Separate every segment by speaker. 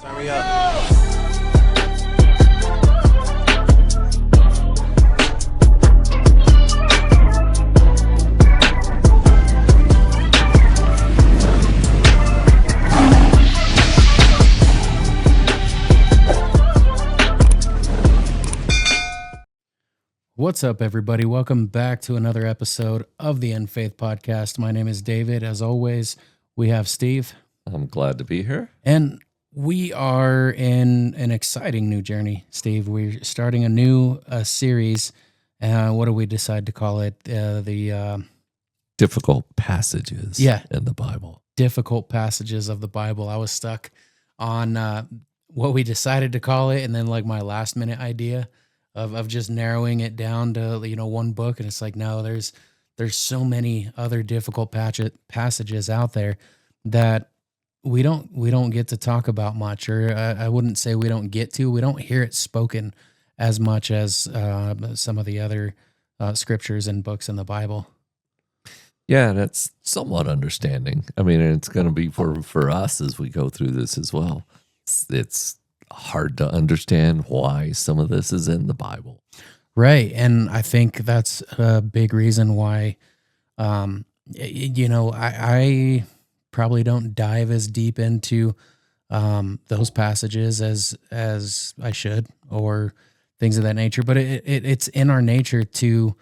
Speaker 1: Hurry up.
Speaker 2: What's up, everybody? Welcome back to another episode of the End Faith Podcast. My name is David. As always, we have Steve.
Speaker 3: I'm glad to be here.
Speaker 2: And we are in an exciting new journey, Steve. We're starting a new series. What do we decide to call it? The
Speaker 3: Difficult passages in the Bible.
Speaker 2: Difficult passages of the Bible. I was stuck on what we decided to call it, and then like my last minute idea of just narrowing it down to, one book. And it's like, no, there's so many other difficult passages out there that we don't get to talk about much, or I wouldn't say we don't hear it spoken as much as some of the other scriptures and books in the Bible.
Speaker 3: Yeah, that's somewhat understanding. I mean, it's going to be for us as we go through this as well. It's hard to understand why some of this is in the Bible.
Speaker 2: Right. And I think that's a big reason why, I probably don't dive as deep into those passages as I should, or things of that nature. But it's in our nature to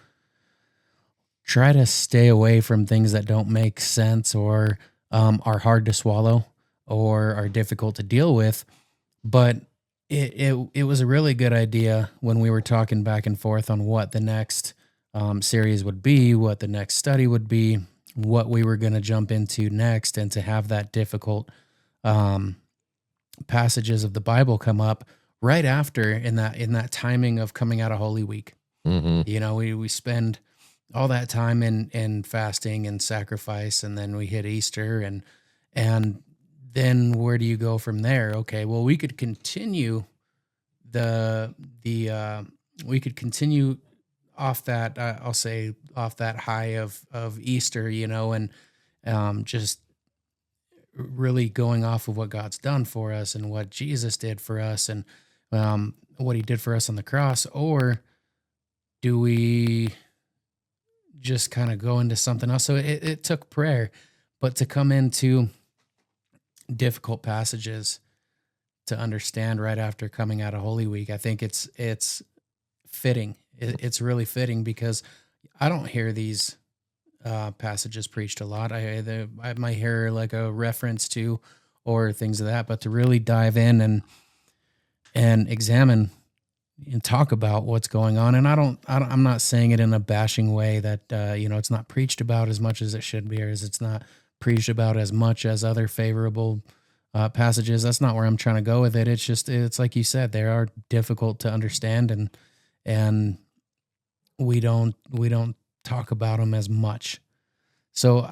Speaker 2: try to stay away from things that don't make sense, or are hard to swallow, or are difficult to deal with. But it was a really good idea when we were talking back and forth on what the next series would be, what the next study would be, what we were going to jump into next, and to have that difficult passages of the Bible come up right after in that timing of coming out of Holy Week.
Speaker 3: Mm-hmm.
Speaker 2: We spend all that time in fasting and sacrifice, and then we hit Easter, and then where do you go from there? Okay, well, we could continue we could continue off that, I'll say off that high of Easter, and just really going off of what God's done for us and what Jesus did for us, and what he did for us on the cross. Or do we just kind of go into something else? So it took prayer, but to come into difficult passages to understand right after coming out of Holy Week, I think it's fitting. It's really fitting, because I don't hear these passages preached a lot. I might hear like a reference to, or things of that, but to really dive in and examine and talk about what's going on. And I'm not saying it in a bashing way that it's not preached about as much as it should be, or as it's not preached about as much as other favorable passages. That's not where I'm trying to go with it. It's like you said, they are difficult to understand, and we don't talk about them as much. So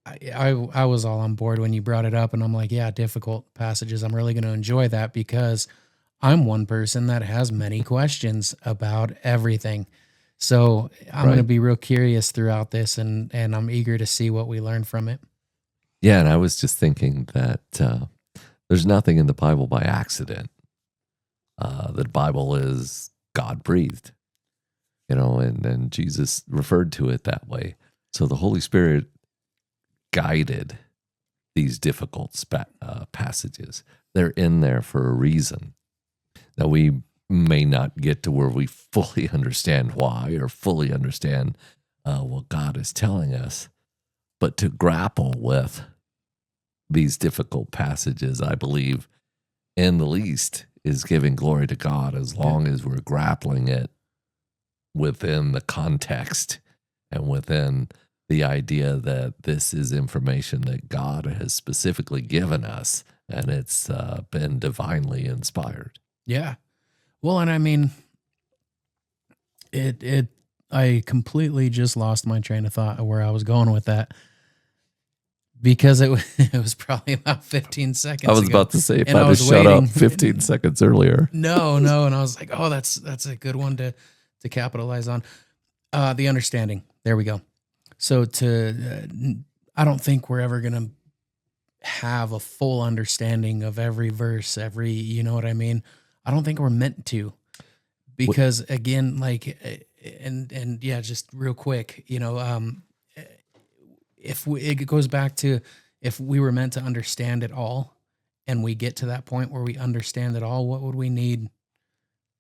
Speaker 2: I was all on board when you brought it up, and I'm like, yeah, difficult passages. I'm really going to enjoy that, because I'm one person that has many questions about everything. So I'm going to be real curious throughout this, and I'm eager to see what we learn from it.
Speaker 3: Yeah, and I was just thinking that there's nothing in the Bible by accident. The Bible is God-breathed, and Jesus referred to it that way. So the Holy Spirit guided these difficult passages. They're in there for a reason. Now, we may not get to where we fully understand why, or fully understand what God is telling us, but to grapple with these difficult passages, I believe, in the least, is giving glory to God, as long as we're grappling it within the context and within the idea that this is information that God has specifically given us, and it's been divinely inspired.
Speaker 2: Yeah. Well, and I mean, I completely just lost my train of thought of where I was going with that, because it was probably about 15 seconds
Speaker 3: I was
Speaker 2: ago.
Speaker 3: about to say, if I just shut up 15 seconds earlier.
Speaker 2: No. And I was like, oh, that's a good one to capitalize on. The understanding. There we go. So I don't think we're ever going to have a full understanding of every verse, you know what I mean? I don't think we're meant to,
Speaker 3: What,
Speaker 2: because again, like, and yeah, just real quick, eh, if it goes back to, if we were meant to understand it all and we get to that point where we understand it all, what would we need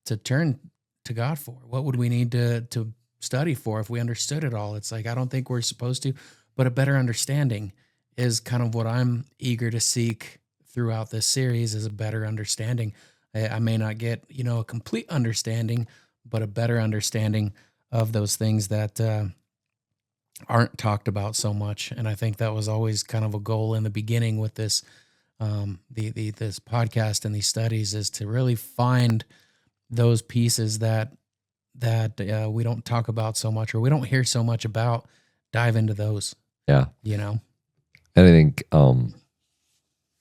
Speaker 2: to turn to God for? What would we need to study for if we understood it all? It's like, I don't think we're supposed to, but a better understanding is kind of what I'm eager to seek throughout this series, is a better understanding. I may not get, a complete understanding, but a better understanding of those things that aren't talked about so much. And I think that was always kind of a goal in the beginning with this, this podcast and these studies, is to really find those pieces that we don't talk about so much, or we don't hear so much about. Dive into those,
Speaker 3: yeah.
Speaker 2: you know?
Speaker 3: And I think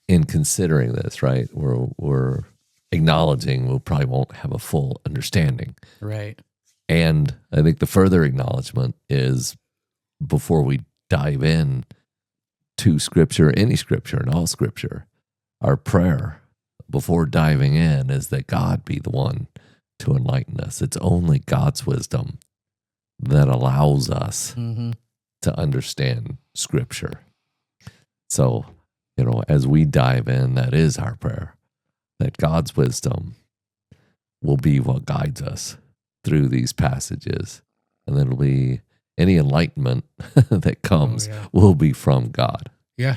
Speaker 3: in considering this, right, we're acknowledging we probably won't have a full understanding.
Speaker 2: Right.
Speaker 3: And I think the further acknowledgement is, before we dive in to Scripture, any Scripture and all Scripture, our prayer before diving in is that God be the one to enlighten us. It's only God's wisdom that allows us
Speaker 2: Mm-hmm.
Speaker 3: to understand Scripture. So, as we dive in, that is our prayer, that God's wisdom will be what guides us through these passages. And then it'll be any enlightenment that comes
Speaker 2: yeah.
Speaker 3: will be from God.
Speaker 2: Yeah.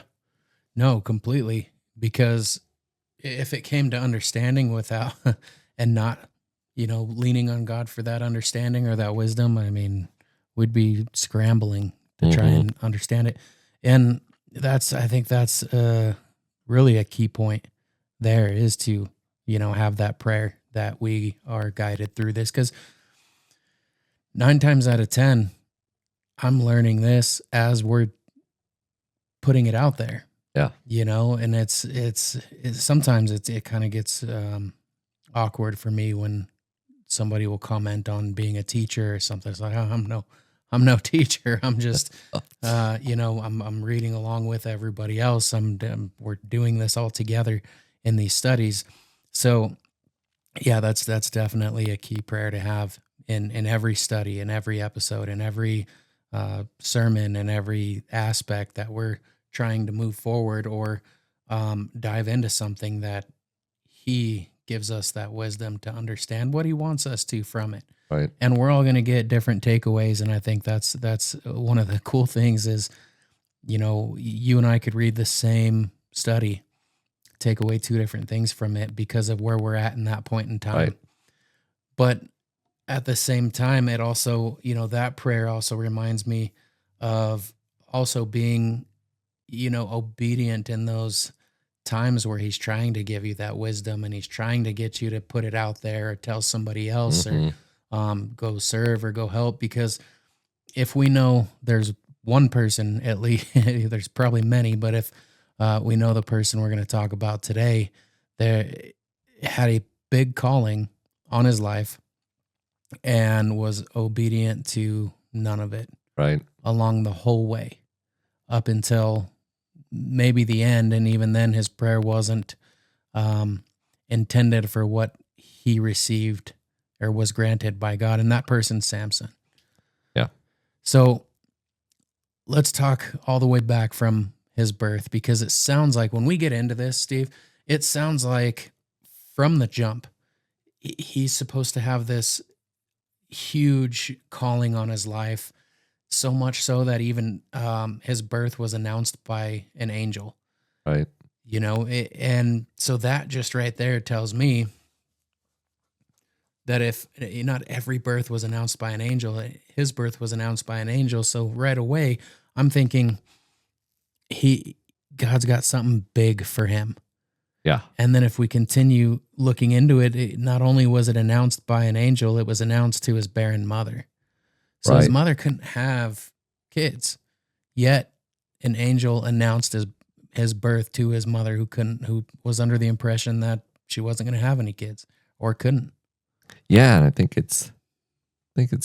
Speaker 2: No, completely. Because if it came to understanding without and not, leaning on God for that understanding or that wisdom, I mean, we'd be scrambling to try
Speaker 3: Mhm.
Speaker 2: and understand it. And I think that's really a key point there, is to, have that prayer that we are guided through this. Because 9 times out of 10, I'm learning this as we're putting it out there,
Speaker 3: Yeah.
Speaker 2: and it's sometimes it kind of gets awkward for me when somebody will comment on being a teacher or something. It's like, oh, I'm no teacher. I'm just, I'm reading along with everybody else. We're doing this all together in these studies. So yeah, that's definitely a key prayer to have in every study, in every episode, in every sermon, in every aspect that we're trying to move forward, or dive into something, that He gives us that wisdom to understand what He wants us to from it.
Speaker 3: Right.
Speaker 2: And we're all going to get different takeaways, and I think that's one of the cool things is, you and I could read the same study, take away two different things from it because of where we're at in that point in time.
Speaker 3: Right.
Speaker 2: But at the same time, it also, that prayer also reminds me of also being, obedient in those times where He's trying to give you that wisdom, and He's trying to get you to put it out there or tell somebody else,
Speaker 3: Mhm.
Speaker 2: or go serve or go help. Because if we know there's one person, at least, there's probably many, but if we know the person we're going to talk about today, there had a big calling on his life and was obedient to none of it
Speaker 3: Right.
Speaker 2: along the whole way, up until maybe the end. And even then, his prayer wasn't intended for what he received or was granted by God. And that person's Samson.
Speaker 3: Yeah.
Speaker 2: So let's talk all the way back from his birth, because it sounds like, when we get into this, Steve, it sounds like from the jump, he's supposed to have this huge calling on his life, so much so that even his birth was announced by an angel,
Speaker 3: Right.
Speaker 2: and so that just right there tells me that if not every birth was announced by an angel, his birth was announced by an angel. So right away, I'm thinking God's got something big for him.
Speaker 3: Yeah.
Speaker 2: And then if we continue looking into it, not only was it announced by an angel, it was announced to his barren mother. So his
Speaker 3: Right.
Speaker 2: mother couldn't have kids, yet an angel announced his birth to his mother, who was under the impression that she wasn't going to have any kids or couldn't.
Speaker 3: Yeah, and I think it's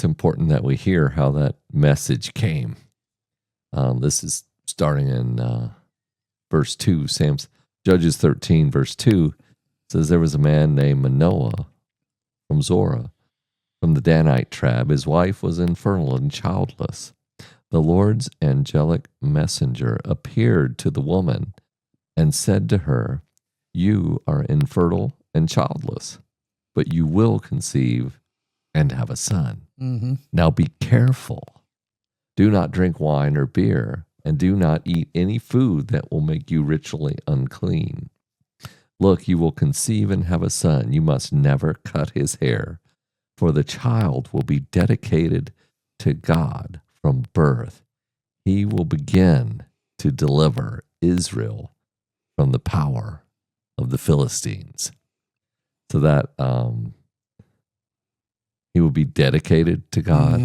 Speaker 3: important that we hear how that message came. This is starting in verse 2, Judges 13, verse 2 says, there was a man named Manoah from Zorah, from the Danite tribe. His wife was infertile and childless. The Lord's angelic messenger appeared to the woman and said to her, you are infertile and childless, but you will conceive and have a son.
Speaker 2: Mm-hmm.
Speaker 3: Now be careful. Do not drink wine or beer, and do not eat any food that will make you ritually unclean. Look, you will conceive and have a son. You must never cut his hair, for the child will be dedicated to God from birth. He will begin to deliver Israel from the power of the Philistines. So that he will be dedicated to God.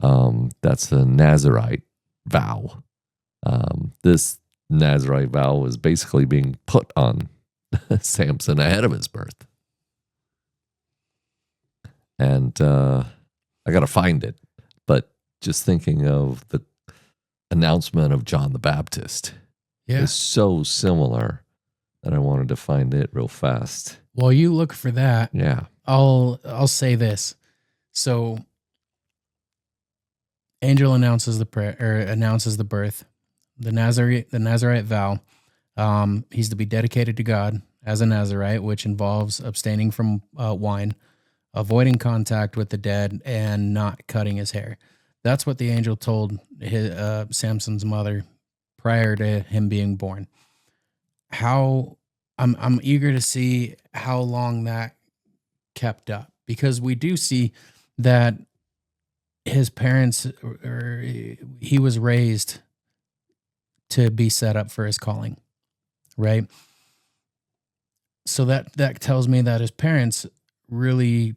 Speaker 2: Mm-hmm.
Speaker 3: That's a Nazarite vow. This Nazarite vow was basically being put on Samson ahead of his birth. And I got to find it. But just thinking of the announcement of John the Baptist is so similar that I wanted to find it real fast.
Speaker 2: While you look for that,
Speaker 3: Yeah.
Speaker 2: I'll say this. So angel announces the prayer, or announces the birth, the Nazarite vow. He's to be dedicated to God as a Nazarite, which involves abstaining from wine, avoiding contact with the dead, and not cutting his hair. That's what the angel told Samson's mother prior to him being born. How I'm eager to see how long that kept up, because we do see that his parents, or he was raised to be set up for his calling, right? So that tells me that his parents really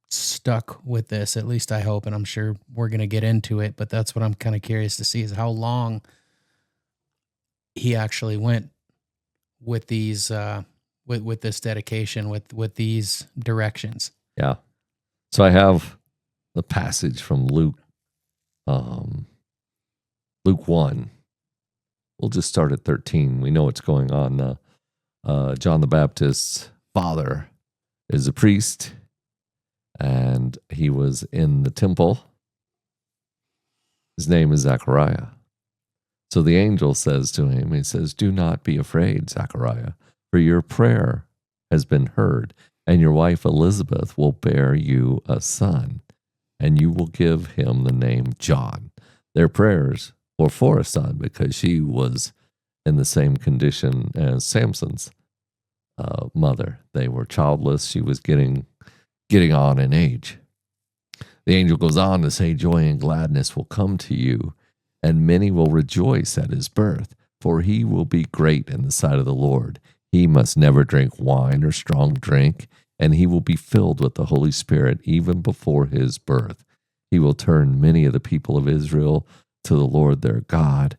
Speaker 2: stuck with this. At least I hope, and I'm sure we're going to get into it, but that's what I'm kind of curious to see, is how long he actually went with these with this dedication, with these directions.
Speaker 3: Yeah. So I have the passage from Luke 1. We'll just start at 13. We know what's going on. John the Baptist's father is a priest, and he was in the temple. His name is Zechariah. So the angel says to him, he says, do not be afraid, Zechariah, for your prayer has been heard, and your wife Elizabeth will bear you a son, and you will give him the name John. Their prayers were for a son because she was in the same condition as Samson's mother. They were childless. She was getting on in age. The angel goes on to say, joy and gladness will come to you, and many will rejoice at his birth, for he will be great in the sight of the Lord. He must never drink wine or strong drink, and he will be filled with the Holy Spirit even before his birth. He will turn many of the people of Israel to the Lord their God,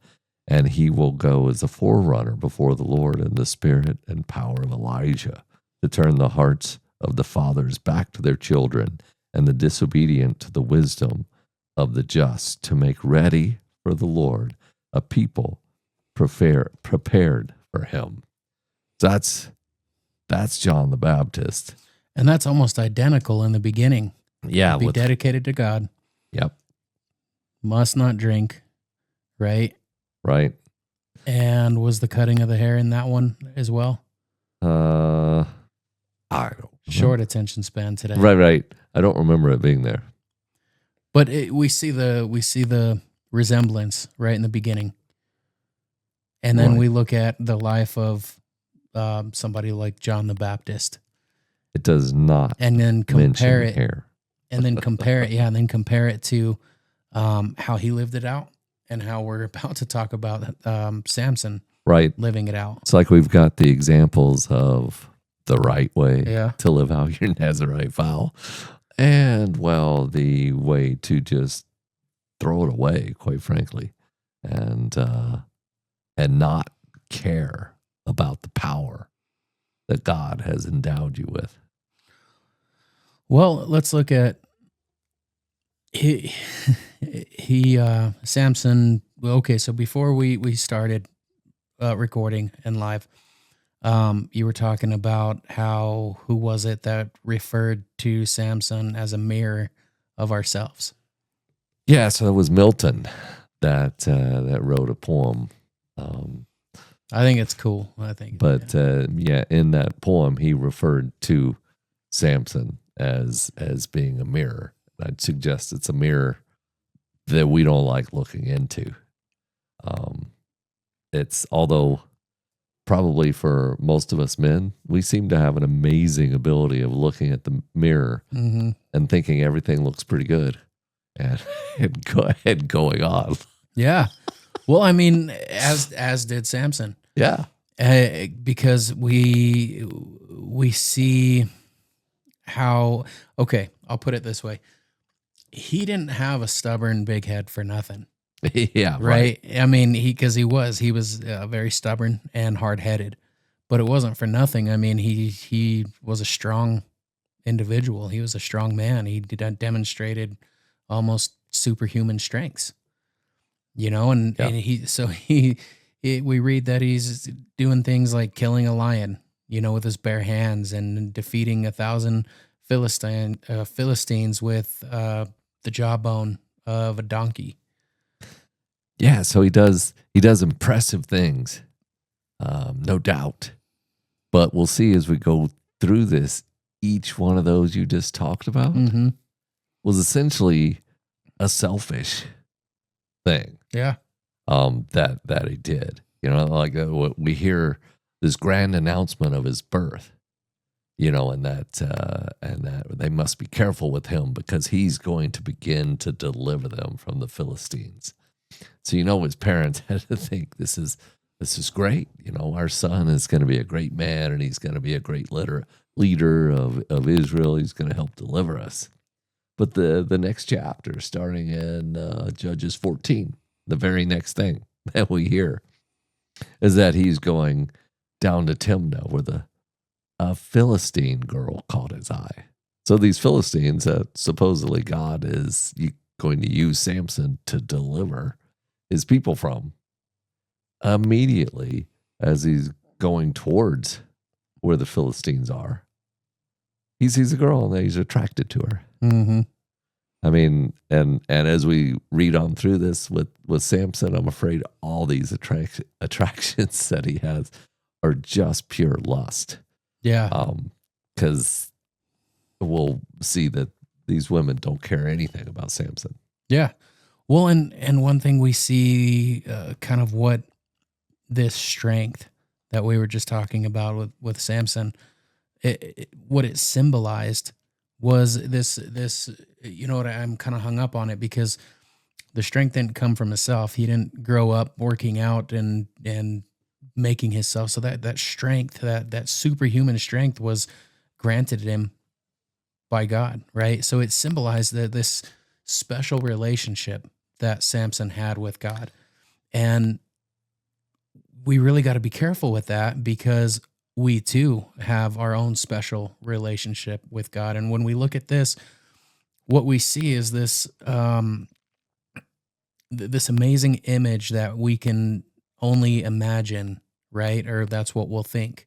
Speaker 3: and he will go as a forerunner before the Lord in the spirit and power of Elijah, to turn the hearts of the fathers back to their children, and the disobedient to the wisdom of the just, to make ready for the Lord a people prepared for him. That's John the Baptist.
Speaker 2: And that's almost identical in the beginning.
Speaker 3: Yeah.
Speaker 2: Be dedicated to God.
Speaker 3: Yep.
Speaker 2: Must not drink, right?
Speaker 3: Right.
Speaker 2: And was the cutting of the hair in that one as well?
Speaker 3: I don't
Speaker 2: Short attention span today.
Speaker 3: Right. I don't remember it being there.
Speaker 2: But we see the resemblance right in the beginning. And then we look at the life of somebody like John the Baptist.
Speaker 3: It does not.
Speaker 2: And then compare it.
Speaker 3: Hair.
Speaker 2: And then compare it. Yeah. And then compare it to how he lived it out, and how we're about to talk about Samson living it out.
Speaker 3: It's like we've got the examples of the right way
Speaker 2: to
Speaker 3: live out your Nazarite vow, and, well, the way to just throw it away, quite frankly, and not care about the power that God has endowed you with.
Speaker 2: Well, let's look at Samson. Okay, so before we started, recording and live. You were talking about how, who was it that referred to Samson as a mirror of ourselves?
Speaker 3: Yeah, so it was Milton that wrote a poem. Um,
Speaker 2: I think it's cool. I think,
Speaker 3: but yeah, in that poem, he referred to Samson as being a mirror. I'd suggest it's a mirror that we don't like looking into. It's although probably for most of us men, we seem to have an amazing ability of looking at the mirror
Speaker 2: mm-hmm.
Speaker 3: and thinking everything looks pretty good, and and going on.
Speaker 2: Yeah. Well, I mean, as did Samson.
Speaker 3: Yeah,
Speaker 2: Because we see how. Okay, I'll put it this way: he didn't have a stubborn big head for nothing.
Speaker 3: yeah,
Speaker 2: Right. I mean, he was very stubborn and hard headed, but it wasn't for nothing. I mean, he was a strong individual. He was a strong man. He demonstrated almost superhuman strengths, and,
Speaker 3: Yeah.
Speaker 2: and we read that he's doing things like killing a lion, with his bare hands, and defeating 1,000 Philistines with the jawbone of a donkey.
Speaker 3: Yeah, so he does impressive things, no doubt. But we'll see as we go through this, each one of those you just talked about
Speaker 2: Mm-hmm.
Speaker 3: was essentially a selfish thing.
Speaker 2: Yeah.
Speaker 3: That he did. Like what we hear this grand announcement of his birth. And that they must be careful with him because he's going to begin to deliver them from the Philistines. So his parents had to think this is great. Our son is going to be a great man, and he's going to be a great leader of Israel. He's going to help deliver us. But the next chapter, starting in Judges 14, the very next thing that we hear is that he's going down to Timnah, where a Philistine girl caught his eye. So these Philistines that supposedly God is going to use Samson to deliver his people from, immediately as he's going towards where the Philistines are, he sees a girl and he's attracted to her.
Speaker 2: Mm-hmm.
Speaker 3: I mean, and as we read on through this with Samson, I'm afraid all these attractions that he has are just pure lust.
Speaker 2: Yeah.
Speaker 3: Because we'll see that these women don't care anything about Samson.
Speaker 2: Yeah. Well, and one thing we see kind of what this strength that we were just talking about with Samson, what it symbolized was this, what I'm kind of hung up on it, because the strength didn't come from himself. He didn't grow up working out and making himself. So that strength, that superhuman strength was granted him by God, right? So it symbolized this special relationship that Samson had with God. And we really got to be careful with that, because we too have our own special relationship with God. And when we look at this, what we see is this this amazing image that we can only imagine, right? Or that's what we'll think,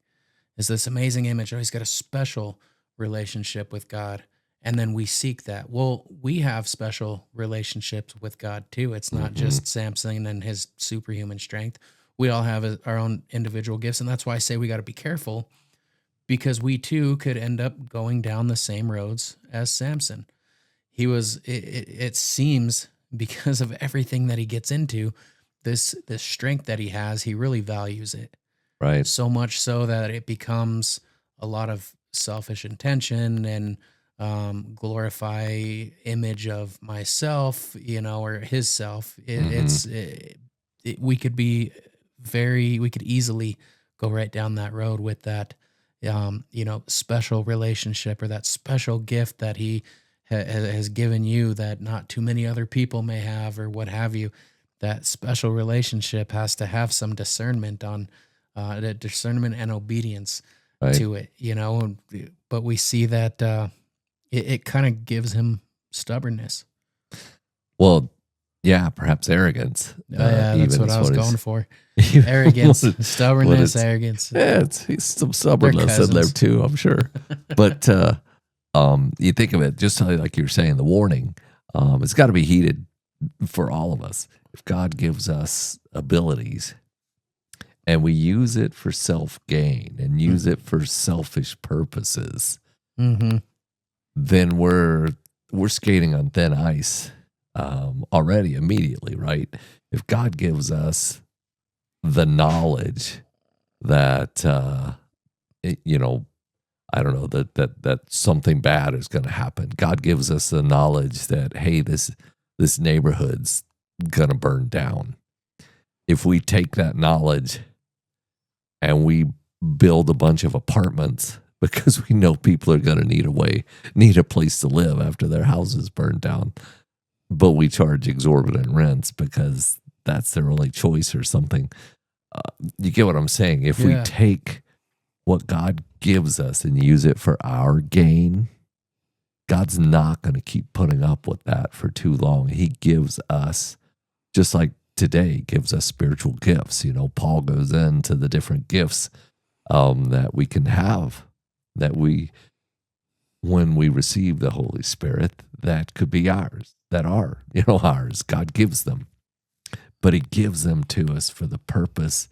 Speaker 2: is this amazing image. Oh, he's got a special relationship with God. And then we seek that. Well, we have special relationships with God too. It's not just Samson and his superhuman strength. We all have our own individual gifts. And that's why I say we got to be careful, because we too could end up going down the same roads as Samson. It seems, because of everything that he gets into, this strength that he has, he really values it.
Speaker 3: Right.
Speaker 2: So much so that it becomes a lot of selfish intention and glorify image of myself, or his self. We could easily go right down that road with that, special relationship, or that special gift that he has given you that not too many other people may have, or what have you. That special relationship has to have some discernment on discernment and obedience to it, but we see that it kind of gives him stubbornness.
Speaker 3: Well, yeah, perhaps arrogance.
Speaker 2: Yeah, that's
Speaker 3: Even
Speaker 2: what
Speaker 3: is
Speaker 2: I was
Speaker 3: what
Speaker 2: going
Speaker 3: is
Speaker 2: for.
Speaker 3: even
Speaker 2: Arrogance,
Speaker 3: what
Speaker 2: stubbornness,
Speaker 3: it's.
Speaker 2: arrogance.
Speaker 3: Yeah, it's some
Speaker 2: They're
Speaker 3: stubbornness in there
Speaker 2: cousins.
Speaker 3: too, I'm sure. But you think of it just like you were saying, the warning. It's got to be heeded for all of us. If God gives us abilities and we use it for self gain and use it for selfish purposes,
Speaker 2: Mm-hmm.
Speaker 3: then we're skating on thin ice already immediately, right? If God gives us the knowledge that you know, I don't know, that something bad is going to happen. God gives us the knowledge that, hey, this neighborhood's going to burn down. If we take that knowledge and we build a bunch of apartments because we know people are going to need a place to live after their houses burn down, but we charge exorbitant rents because that's their only choice or something. You get what I'm saying? If we
Speaker 2: Yeah.
Speaker 3: take what God gives us and use it for our gain, God's not going to keep putting up with that for too long. He gives us, just like today, gives us spiritual gifts. You know, Paul goes into the different gifts that we can have, that when we receive the Holy Spirit, that could be ours, that are, ours. God gives them, but He gives them to us for the purpose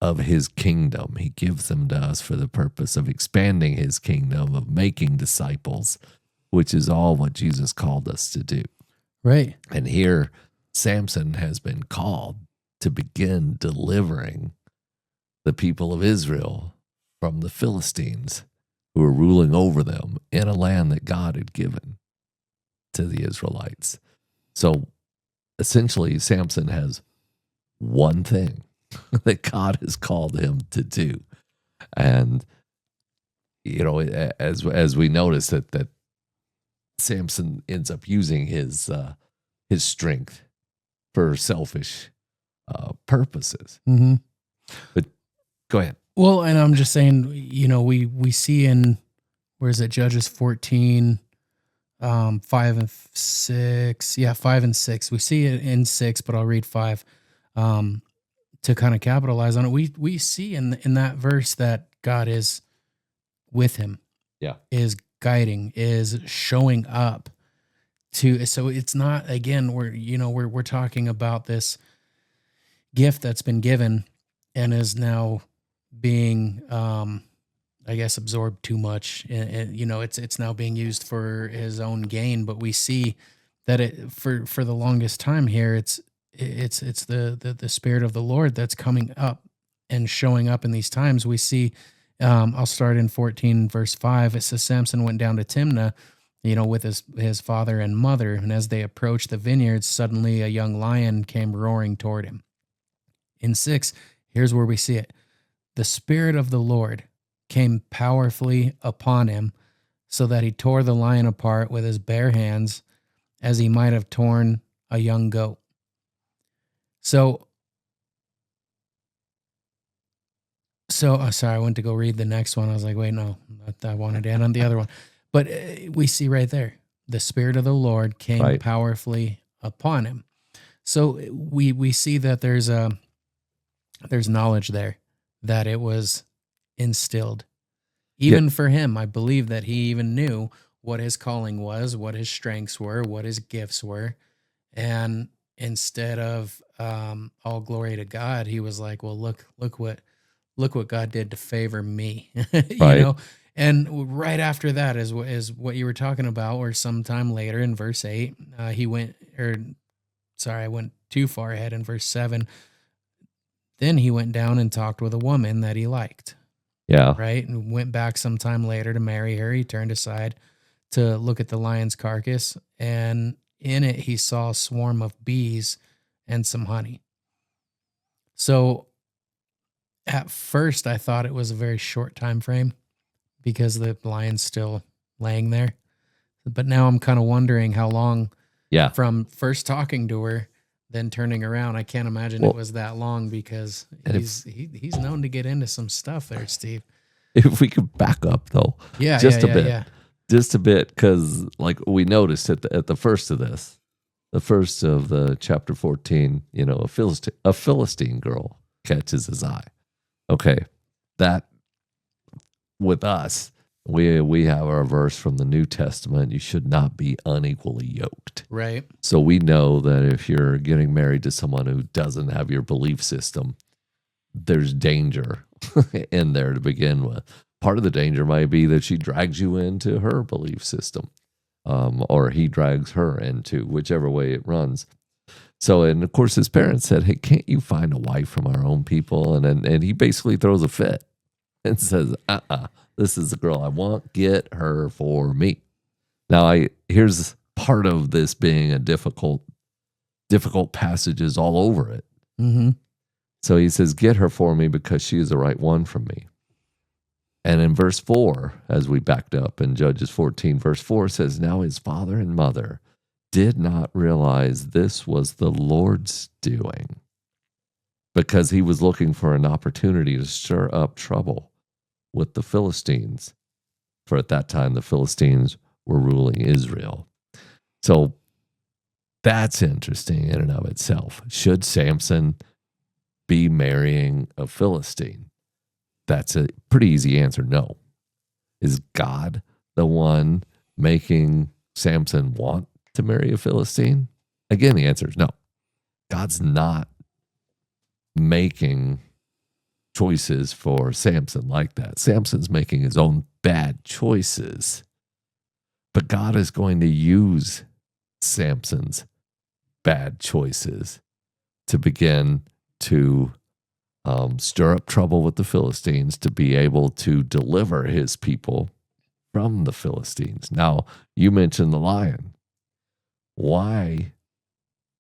Speaker 3: of His kingdom. He gives them to us for the purpose of expanding His kingdom, of making disciples, which is all what Jesus called us to do.
Speaker 2: Right.
Speaker 3: And here, Samson has been called to begin delivering the people of Israel from the Philistines who were ruling over them in a land that God had given to the Israelites. So essentially, Samson has one thing that God has called him to do. And, as we notice that Samson ends up using his strength for selfish purposes.
Speaker 2: Mm-hmm.
Speaker 3: But go ahead.
Speaker 2: Well, and I'm just saying, we see in, where is it, Judges 14, 5 and 6. Yeah, 5 and 6. We see it in 6, but I'll read 5 to kind of capitalize on it. We see in that verse that God is with him,
Speaker 3: Yeah.
Speaker 2: is guiding, is showing up to. So it's not, again, we're talking about this gift that's been given and is now being I guess absorbed too much, and it's now being used for his own gain. But we see that it for the longest time here, it's the Spirit of the Lord that's coming up and showing up in these times. We see, I'll start in 14 verse 5. It says Samson went down to Timnah, with his father and mother, and as they approached the vineyards, suddenly a young lion came roaring toward him. In 6, here's where we see it. The Spirit of the Lord came powerfully upon him, so that he tore the lion apart with his bare hands, as he might have torn a young goat. So sorry, I went to go read the next one. I was like, wait, no, I wanted to end on the other one. But we see right there, the Spirit of the Lord came powerfully upon him. So we see that there's knowledge there, that it was instilled. Even for him, I believe that he even knew what his calling was, what his strengths were, what his gifts were. And instead of all glory to God, he was like, well, look what God did to favor me, And right after that is what you were talking about, or sometime later in verse 8, I went too far ahead in verse 7. Then he went down and talked with a woman that he liked.
Speaker 3: Yeah.
Speaker 2: Right. And went back sometime later to marry her. He turned aside to look at the lion's carcass, and in it he saw a swarm of bees and some honey. So at first I thought it was a very short time frame because the lion's still laying there. But now I'm kind of wondering how long from first talking to her, then turning around. I can't imagine it was that long, because he's known to get into some stuff there, Steve.
Speaker 3: If we could back up though, just a bit, because like we noticed at the first of this, the first of the chapter 14, a Philistine girl catches his eye. Okay, that with us, we have our verse from the New Testament, you should not be unequally yoked.
Speaker 2: Right.
Speaker 3: So we know that if you're getting married to someone who doesn't have your belief system, there's danger in there to begin with. Part of the danger might be that she drags you into her belief system, or he drags her into, whichever way it runs. So, and of course, his parents said, "Hey, can't you find a wife from our own people?" And he basically throws a fit and says, "This is the girl I want. Get her for me." Now, here's part of this being a difficult passages all over it.
Speaker 2: Mm-hmm.
Speaker 3: So he says, "Get her for me because she is the right one from me." And in verse 4, as we backed up in Judges 14, verse 4 says, "Now his father and mother did not realize this was the Lord's doing, because he was looking for an opportunity to stir up trouble with the Philistines. For at that time, the Philistines were ruling Israel." So that's interesting in and of itself. Should Samson be marrying a Philistine? That's a pretty easy answer. No. Is God the one making Samson want to marry a Philistine? Again, the answer is no. God's not making choices for Samson like that. Samson's making his own bad choices. But God is going to use Samson's bad choices to begin to stir up trouble with the Philistines, to be able to deliver his people from the Philistines. Now, you mentioned the lion. Why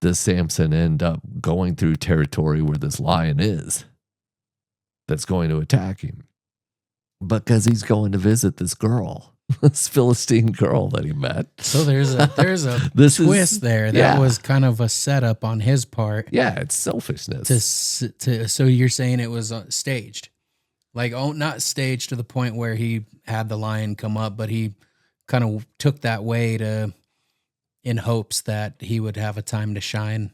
Speaker 3: does Samson end up going through territory where this lion is that's going to attack him? Because he's going to visit this girl, this Philistine girl that he met.
Speaker 2: So there's a
Speaker 3: This
Speaker 2: twist there. That was kind of a setup on his part.
Speaker 3: Yeah, it's selfishness.
Speaker 2: So you're saying it was staged, like not staged to the point where he had the lion come up, but he kind of took that way in hopes that he would have a time to shine.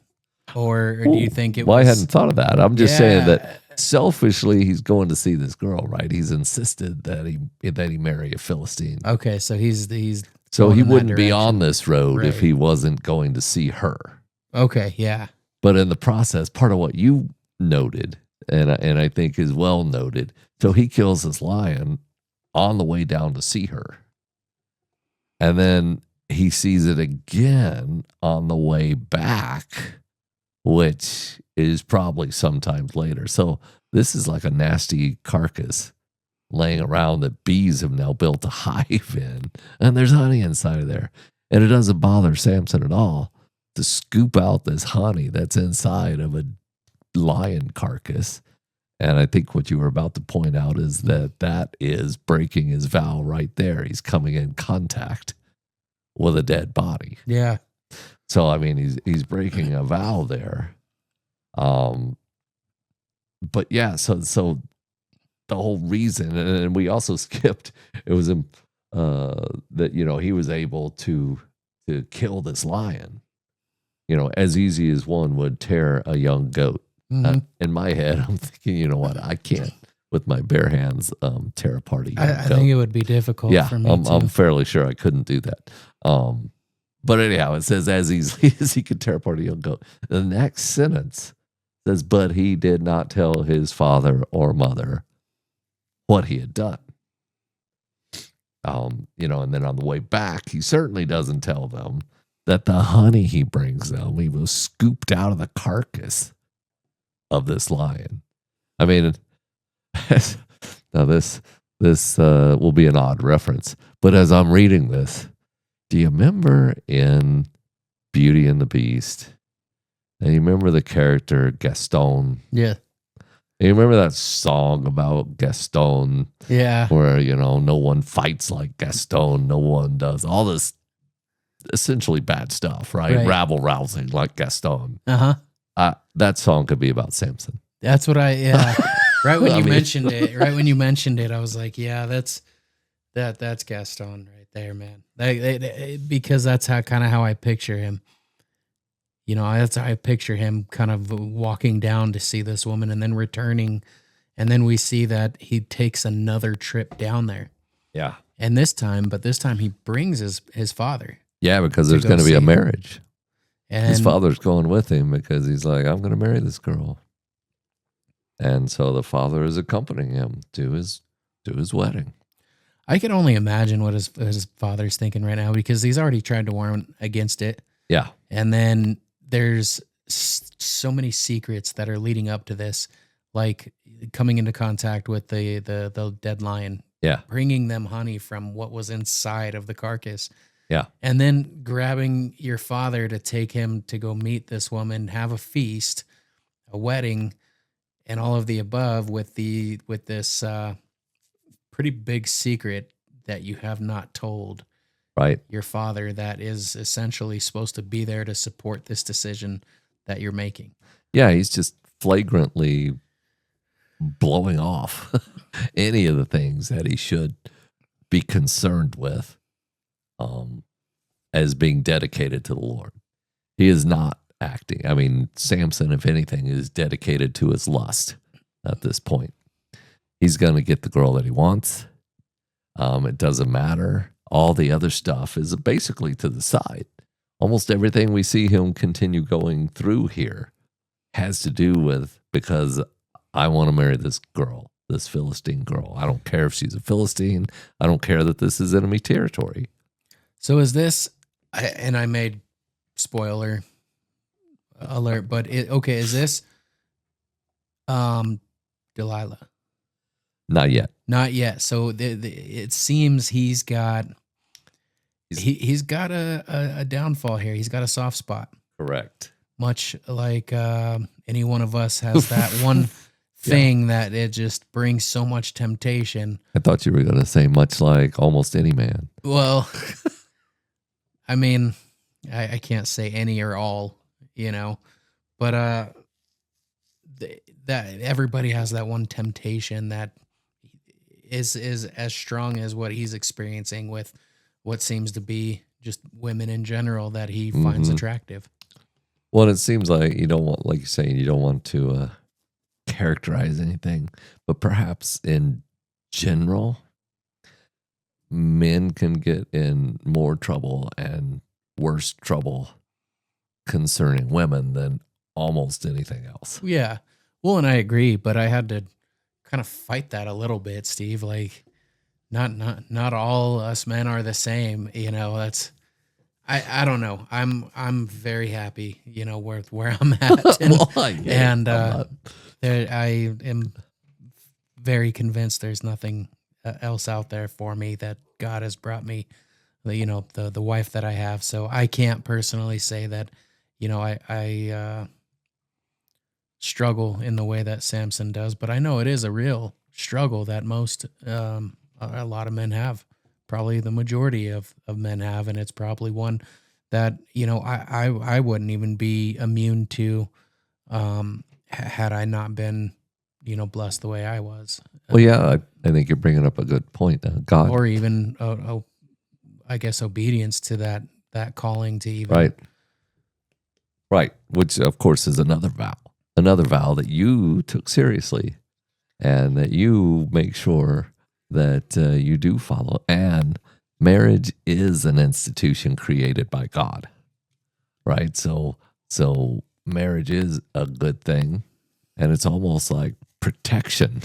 Speaker 2: Or do you think it was?
Speaker 3: Well, I hadn't thought of that. I'm just saying that selfishly, he's going to see this girl, right? He's insisted that he marry a Philistine.
Speaker 2: Okay, so he's
Speaker 3: so he wouldn't be on this road if he wasn't going to see her.
Speaker 2: Okay, yeah.
Speaker 3: But in the process, part of what you noted, and I think is well noted, so he kills this lion on the way down to see her, and then he sees it again on the way back, which is probably sometimes later. So this is like a nasty carcass laying around that bees have now built a hive in, and there's honey inside of there. And it doesn't bother Samson at all to scoop out this honey that's inside of a lion carcass. And I think what you were about to point out is that is breaking his vow right there. He's coming in contact with a dead body.
Speaker 2: Yeah.
Speaker 3: So, I mean, he's breaking a vow there. But yeah, so the whole reason, and we also skipped, it was that, he was able to kill this lion, as easy as one would tear a young goat.
Speaker 2: Mm-hmm.
Speaker 3: In my head, I'm thinking, you know what, I can't with my bare hands tear apart a young goat.
Speaker 2: I think it would be difficult for me too.
Speaker 3: I'm fairly sure I couldn't do that. But anyhow, it says as easily as he could tear apart a young goat. The next sentence says, but he did not tell his father or mother what he had done. And then on the way back, he certainly doesn't tell them that the honey he brings them, he was scooped out of the carcass of this lion. I mean, now this will be an odd reference, but as I'm reading this, do you remember in Beauty and the Beast? And you remember the character Gaston?
Speaker 2: Yeah.
Speaker 3: And you remember that song about Gaston?
Speaker 2: Yeah.
Speaker 3: Where, no one fights like Gaston. No one does all this essentially bad stuff, right? Rabble rousing like Gaston.
Speaker 2: Uh-huh.
Speaker 3: That song could be about Samson.
Speaker 2: That's what right when you mentioned it, I was like, yeah, that's Gaston right there, man. Because that's how I picture him. I picture him kind of walking down to see this woman and then returning. And then we see that he takes another trip down there.
Speaker 3: Yeah.
Speaker 2: And this time he brings his father
Speaker 3: Yeah, because
Speaker 2: to
Speaker 3: there's
Speaker 2: go
Speaker 3: going to be
Speaker 2: see
Speaker 3: a
Speaker 2: him.
Speaker 3: marriage. His
Speaker 2: And
Speaker 3: father's going with him because he's like, I'm going to marry this girl. And so the father is accompanying him to his wedding.
Speaker 2: I can only imagine what his father's thinking right now, because he's already tried to warn against it.
Speaker 3: Yeah.
Speaker 2: And then there's so many secrets that are leading up to this, like coming into contact with the dead lion,
Speaker 3: Yeah.
Speaker 2: bringing them honey from what was inside of the carcass.
Speaker 3: Yeah.
Speaker 2: And then grabbing your father to take him to go meet this woman, have a feast, a wedding, and all of the above with this pretty big secret that you have not told
Speaker 3: Right.
Speaker 2: your father, that is essentially supposed to be there to support this decision that you're making.
Speaker 3: Yeah, he's just flagrantly blowing off any of the things that he should be concerned with as being dedicated to the Lord. He is not acting. I mean, Samson, if anything, is dedicated to his lust at this point. He's going to get the girl that he wants. It doesn't matter. All the other stuff is basically to the side. Almost everything we see him continue going through here has to do with, because I want to marry this girl, this Philistine girl. I don't care if she's a Philistine. I don't care that this is enemy territory.
Speaker 2: So is this, and I made spoiler alert, but is this Delilah?
Speaker 3: Not yet.
Speaker 2: Not yet. So it seems he's got a downfall here. He's got a soft spot.
Speaker 3: Correct.
Speaker 2: Much like any one of us has that one thing that it just brings so much temptation.
Speaker 3: I thought you were going to say much like almost any man.
Speaker 2: Well, I mean, I can't say any or all, but that everybody has that one temptation that is as strong as what he's experiencing with what seems to be just women in general that he finds attractive.
Speaker 3: Well, it seems like you don't want, like you're saying, you don't want to characterize anything, but perhaps in general, men can get in more trouble and worse trouble concerning women than almost anything else.
Speaker 2: Yeah. Well, and I agree, but I had to kind of fight that a little bit, Steve. Like, not all us men are the same. That's, I don't know. I'm very happy, where I'm at, and I am very convinced there's nothing else out there for me, that God has brought me, the wife that I have. So I can't personally say that, I struggle in the way that Samson does, but I know it is a real struggle that most, a lot of men have, probably the majority of men have. And it's probably one that, I wouldn't even be immune to, had I not been, blessed the way I was.
Speaker 3: Well, yeah, I think you're bringing up a good point. God,
Speaker 2: or even, I guess, obedience to that calling to even.
Speaker 3: Right. Which of course is another vow that you took seriously, and that you make sure that you do follow. And marriage is an institution created by God, right? So marriage is a good thing, and it's almost like protection.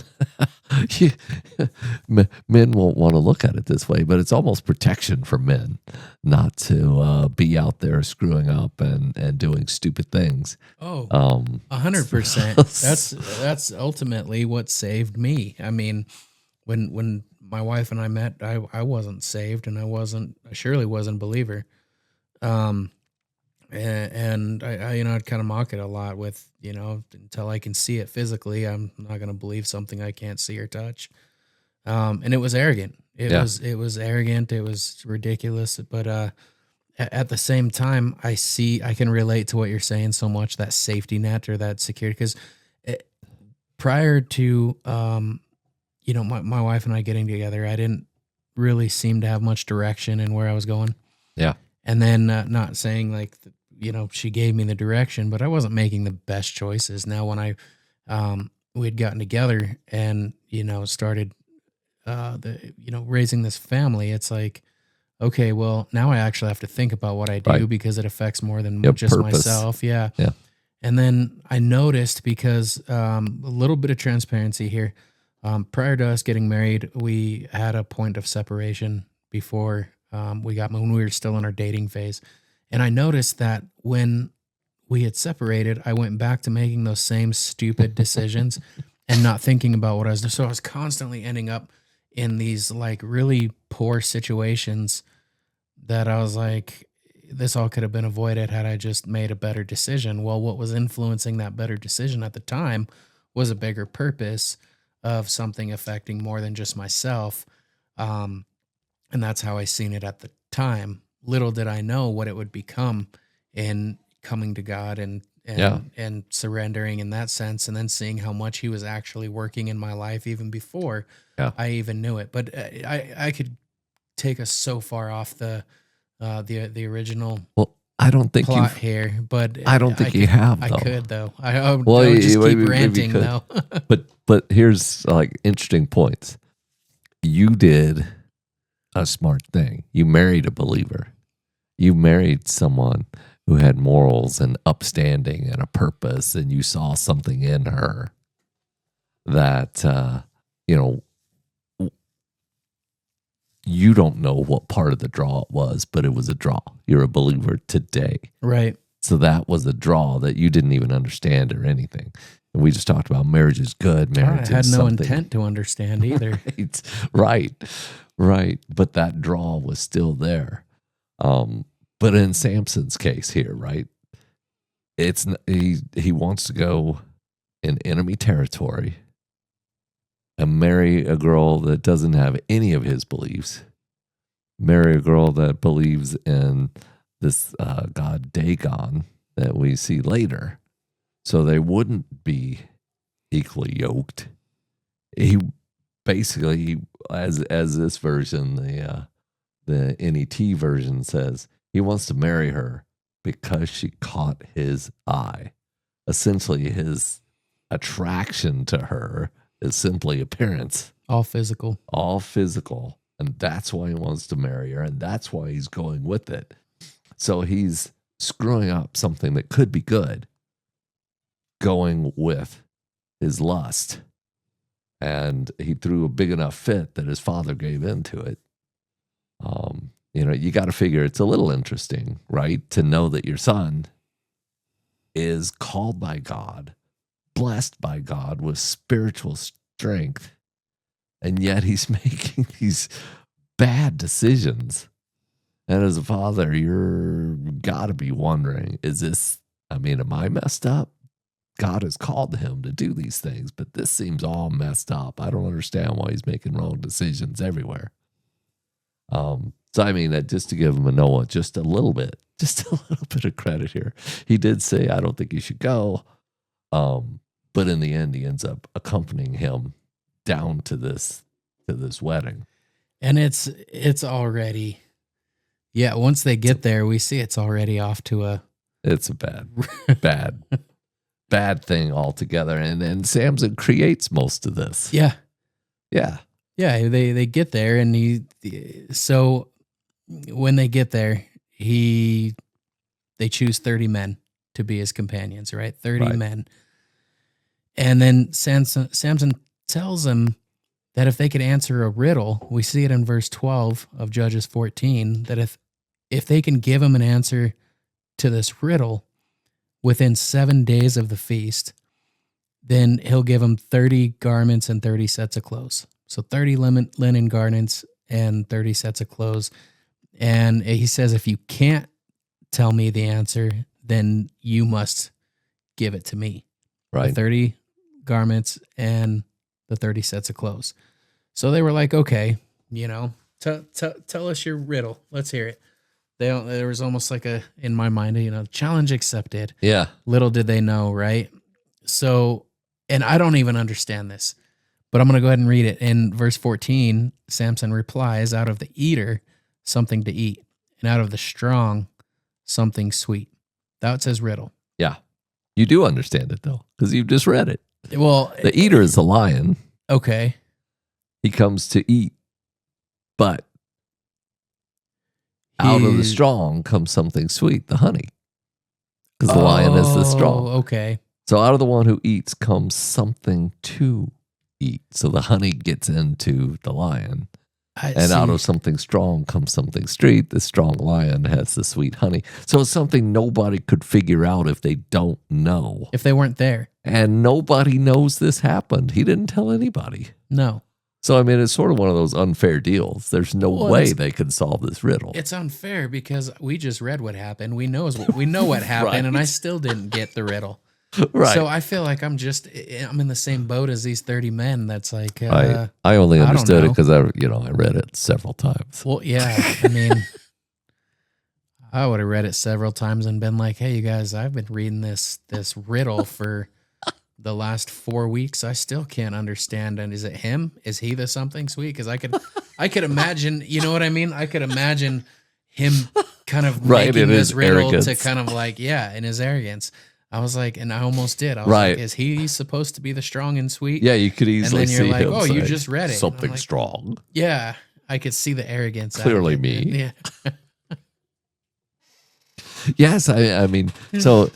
Speaker 3: Men won't want to look at it this way, but it's almost protection for men not to be out there screwing up and doing stupid things.
Speaker 2: 100%. That's ultimately what saved me. I mean, when my wife and I met, I wasn't saved, and I surely wasn't a believer. And I I'd kind of mock it a lot with, until I can see it physically, I'm not going to believe something I can't see or touch. And it was arrogant. It was arrogant. It was ridiculous. But at the same time, I can relate to what you're saying so much, that safety net or that security. Because prior to, my wife and I getting together, I didn't really seem to have much direction in where I was going.
Speaker 3: Yeah.
Speaker 2: And then not saying like she gave me the direction, but I wasn't making the best choices. Now, when we had gotten together and, started, raising this family, it's like, okay, well, now I actually have to think about what I do
Speaker 3: Right.
Speaker 2: because it affects more than
Speaker 3: Yep,
Speaker 2: just
Speaker 3: purpose.
Speaker 2: myself. Yeah.
Speaker 3: Yeah.
Speaker 2: And then I noticed, because a little bit of transparency here. Prior to us getting married, we had a point of separation before when we were still in our dating phase. And I noticed that when we had separated, I went back to making those same stupid decisions and not thinking about what I was doing. So I was constantly ending up in these like really poor situations that I was like, this all could have been avoided had I just made a better decision. Well, what was influencing that better decision at the time was a bigger purpose of something affecting more than just myself. Um, and that's how I seen it at the time. Little did I know what it would become in coming to God and
Speaker 3: Yeah.
Speaker 2: and surrendering in that sense, and then seeing how much He was actually working in my life even before
Speaker 3: Yeah.
Speaker 2: I even knew it. But I could take us so far off the original
Speaker 3: Well, I don't think
Speaker 2: plot
Speaker 3: you've.
Speaker 2: here, but
Speaker 3: I don't think you have,
Speaker 2: I
Speaker 3: though.
Speaker 2: could though. I would,
Speaker 3: Well,
Speaker 2: I would just keep
Speaker 3: maybe
Speaker 2: ranting
Speaker 3: could.
Speaker 2: though.
Speaker 3: But here's like interesting points. You did a smart thing. You married a believer. You married someone who had morals and upstanding and a purpose, and you saw something in her that you know you don't know what part of the draw it was, but it was a draw. You're a believer today.
Speaker 2: Right.
Speaker 3: So that was a draw that you didn't even understand or anything. And we just talked about marriage is good. Marriage
Speaker 2: I had
Speaker 3: is
Speaker 2: no
Speaker 3: something.
Speaker 2: intent to understand either.
Speaker 3: Right. But that draw was still there. But in Samson's case here, right? He wants to go in enemy territory and marry a girl that doesn't have any of his beliefs. Marry a girl that believes in this god Dagon that we see later. So they wouldn't be equally yoked. He basically, as this version, the NET version says, he wants to marry her because she caught his eye. Essentially, his attraction to her is simply appearance.
Speaker 2: All physical.
Speaker 3: And that's why he wants to marry her, and that's why he's going with it. So he's screwing up something that could be good, going with his lust. And he threw a big enough fit that his father gave into it. You got to figure it's a little interesting, right? To know that your son is called by God, blessed by God with spiritual strength, and yet he's making these bad decisions. And as a father, you're got to be wondering, am I messed up? God has called him to do these things, but this seems all messed up. I don't understand why he's making wrong decisions everywhere. Just to give him a Noah just a little bit of credit here. He did say, I don't think you should go. But in the end, he ends up accompanying him down to this wedding.
Speaker 2: And it's already, once they get there, we see it's already off to
Speaker 3: it's a bad thing altogether. And Samson creates most of this.
Speaker 2: Yeah.
Speaker 3: Yeah.
Speaker 2: They get there, and so when they get there, they choose 30 men to be his companions, right? 30 men. And then Samson tells them that if they could answer a riddle, we see it in verse 12 of Judges 14, that if they can give him an answer to this riddle within 7 days of the feast, then he'll give them 30 garments and 30 sets of clothes. So 30 linen garments and 30 sets of clothes. And he says, if you can't tell me the answer, then you must give it to me.
Speaker 3: Right.
Speaker 2: The 30 garments and the 30 sets of clothes. So they were like, okay, tell us your riddle. Let's hear it. There was almost like in my mind, challenge accepted.
Speaker 3: Yeah.
Speaker 2: Little did they know, right? So, and I don't even understand this, but I'm going to go ahead and read it. In verse 14, Samson replies, out of the eater, something to eat, and out of the strong, something sweet. That's his riddle.
Speaker 3: Yeah. You do understand it, though, because you've just read it.
Speaker 2: Well,
Speaker 3: The eater is the lion.
Speaker 2: okay.
Speaker 3: He comes to eat, but out of the strong comes something sweet, the honey, because the lion is the strong.
Speaker 2: Okay.
Speaker 3: So out of the one who eats comes something to eat. So the honey gets into the lion. And out of something strong comes something sweet. The strong lion has the sweet honey. So it's something nobody could figure out if they don't know.
Speaker 2: If they weren't there.
Speaker 3: And nobody knows this happened. He didn't tell anybody.
Speaker 2: No.
Speaker 3: So, I mean, it's sort of one of those unfair deals. There's no way they could solve this riddle.
Speaker 2: It's unfair because we just read what happened. We know what happened,
Speaker 3: Right.
Speaker 2: And I still didn't get the riddle.
Speaker 3: Right.
Speaker 2: So I feel like I'm in the same boat as these 30 men. That's like
Speaker 3: I only understood it because I read it several times.
Speaker 2: Well, yeah. I mean, I would have read it several times and been like, "Hey, you guys, I've been reading this riddle for the last 4 weeks. I still can't understand. And is it him? Is he the something sweet? Because I could imagine. You know what I mean? I could imagine him kind of making this riddle
Speaker 3: arrogance.
Speaker 2: to kind of like, yeah, in his arrogance. I was like, and I almost did. I was
Speaker 3: Right.
Speaker 2: like, is he supposed to be the strong and sweet?
Speaker 3: Yeah, you could easily
Speaker 2: and then you're
Speaker 3: see
Speaker 2: like,
Speaker 3: him
Speaker 2: oh, you
Speaker 3: say,
Speaker 2: just read it. And
Speaker 3: something
Speaker 2: I'm like,
Speaker 3: strong.
Speaker 2: yeah, I could see the arrogance. out of
Speaker 3: Clearly
Speaker 2: it.
Speaker 3: me.
Speaker 2: Yeah.
Speaker 3: Yes, I mean, so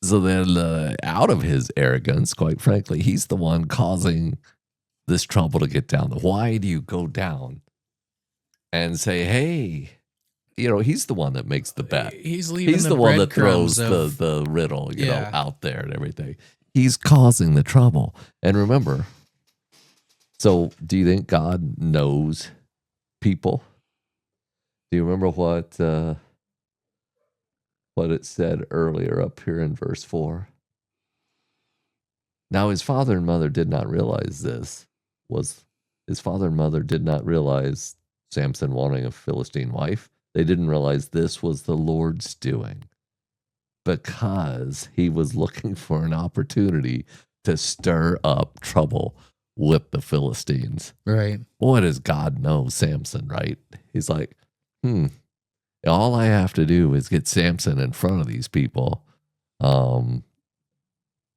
Speaker 3: then out of his arrogance, quite frankly, he's the one causing this trouble to get down. Why do you go down and say, hey, he's the one that makes the bet.
Speaker 2: He's leaving
Speaker 3: He's the one that throws
Speaker 2: breadcrumbs
Speaker 3: the riddle,
Speaker 2: Yeah.
Speaker 3: out there and everything. He's causing the trouble. And remember, so do you think God knows people? Do you remember what it said earlier up here in verse 4? Now his father and mother did not realize this. His father and mother did not realize Samson wanting a Philistine wife. They didn't realize this was the Lord's doing because he was looking for an opportunity to stir up trouble with the Philistines.
Speaker 2: Right.
Speaker 3: Boy, does God know Samson, right? He's like, all I have to do is get Samson in front of these people, and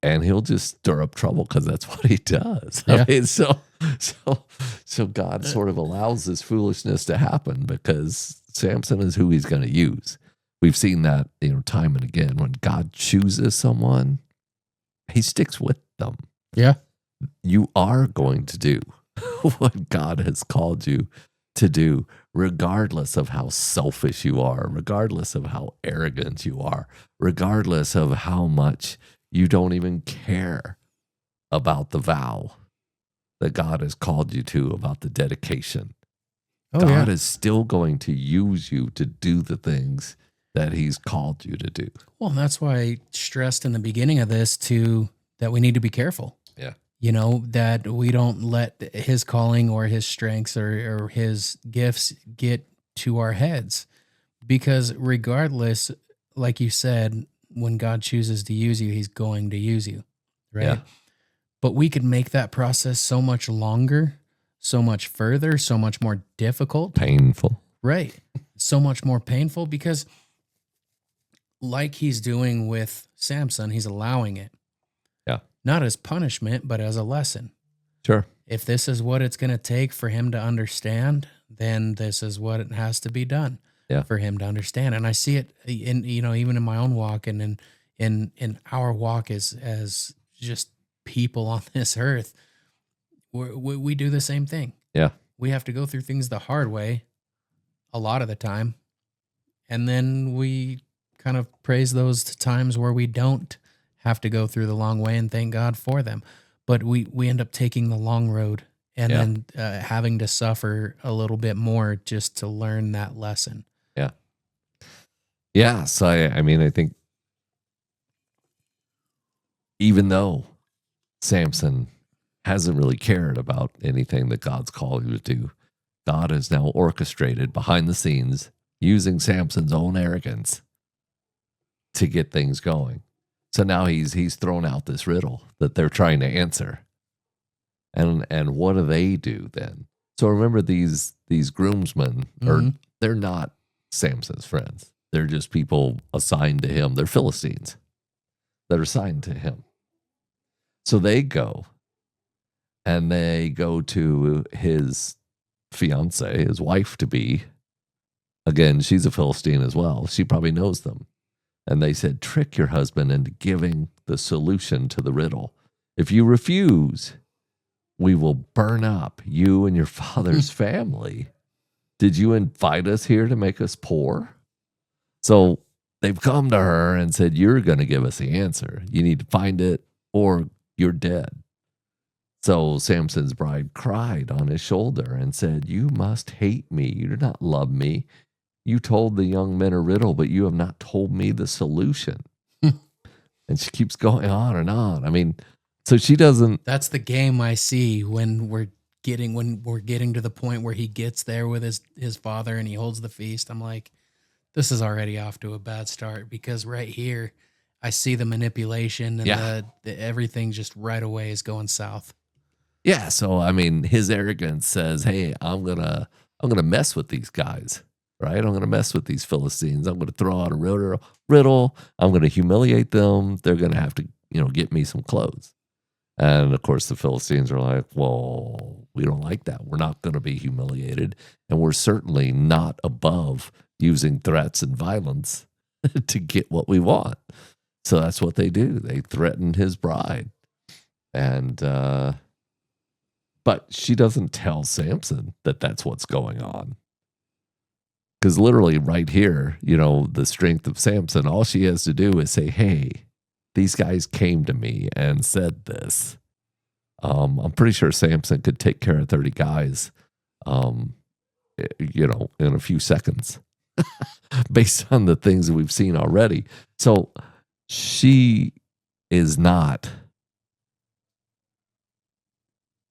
Speaker 3: he'll just stir up trouble because that's what he does.
Speaker 2: Yeah.
Speaker 3: I mean, so God sort of allows this foolishness to happen because Samson is who he's going to use. We've seen that, time and again. When God chooses someone, he sticks with them.
Speaker 2: Yeah.
Speaker 3: You are going to do what God has called you to do, regardless of how selfish you are, regardless of how arrogant you are, regardless of how much you don't even care about the vow that God has called you to, about the dedication. God is still going to use you to do the things that he's called you to do.
Speaker 2: Well, that's why I stressed in the beginning of this that we need to be careful.
Speaker 3: Yeah.
Speaker 2: That we don't let his calling or his strengths or his gifts get to our heads. Because regardless, like you said, when God chooses to use you, he's going to use you. Right.
Speaker 3: Yeah.
Speaker 2: But we could make that process so much longer, so much further, so much more difficult.
Speaker 3: Painful.
Speaker 2: Right. So much more painful because like he's doing with Samson, he's allowing it.
Speaker 3: Yeah.
Speaker 2: Not as punishment, but as a lesson.
Speaker 3: Sure.
Speaker 2: If this is what it's going to take for him to understand, then this is what it has to be done for him to understand. And I see it in, even in my own walk and in our walk as just people on this earth, we do the same thing.
Speaker 3: Yeah.
Speaker 2: We have to go through things the hard way a lot of the time. And then we kind of praise those times where we don't have to go through the long way and thank God for them. But we end up taking the long road and then having to suffer a little bit more just to learn that lesson.
Speaker 3: Yeah. Yeah. So, I think even though Samson hasn't really cared about anything that God's called you to do, God has now orchestrated behind the scenes using Samson's own arrogance to get things going. So now he's thrown out this riddle that they're trying to answer. And what do they do then? So remember these groomsmen they're not Samson's friends. They're just people assigned to him. They're Philistines that are assigned to him. So they go and they go to his fiance, his wife to be. Again, she's a Philistine as well. She probably knows them. And they said, trick your husband into giving the solution to the riddle. If you refuse, we will burn up you and your father's family. Did you invite us here to make us poor? So they've come to her and said, you're going to give us the answer. You need to find it or you're dead. So Samson's bride cried on his shoulder and said, you must hate me. You do not love me. You told the young men a riddle, but you have not told me the solution. And she keeps going on and on. I mean, so she doesn't.
Speaker 2: That's the game I see when we're getting to the point where he gets there with his father and he holds the feast. I'm like, this is already off to a bad start, because right here I see the manipulation and the everything just right away is going south.
Speaker 3: Yeah, so I mean, his arrogance says, "Hey, I'm gonna mess with these guys, right? I'm gonna mess with these Philistines. I'm gonna throw out a riddle. I'm gonna humiliate them. They're gonna have to, get me some clothes." And of course, the Philistines are like, "Well, we don't like that. We're not gonna be humiliated, and we're certainly not above using threats and violence to get what we want." So that's what they do. They threaten his bride, and but she doesn't tell Samson that that's what's going on. Because literally right here, the strength of Samson, all she has to do is say, hey, these guys came to me and said this. I'm pretty sure Samson could take care of 30 guys, in a few seconds based on the things that we've seen already. So she is not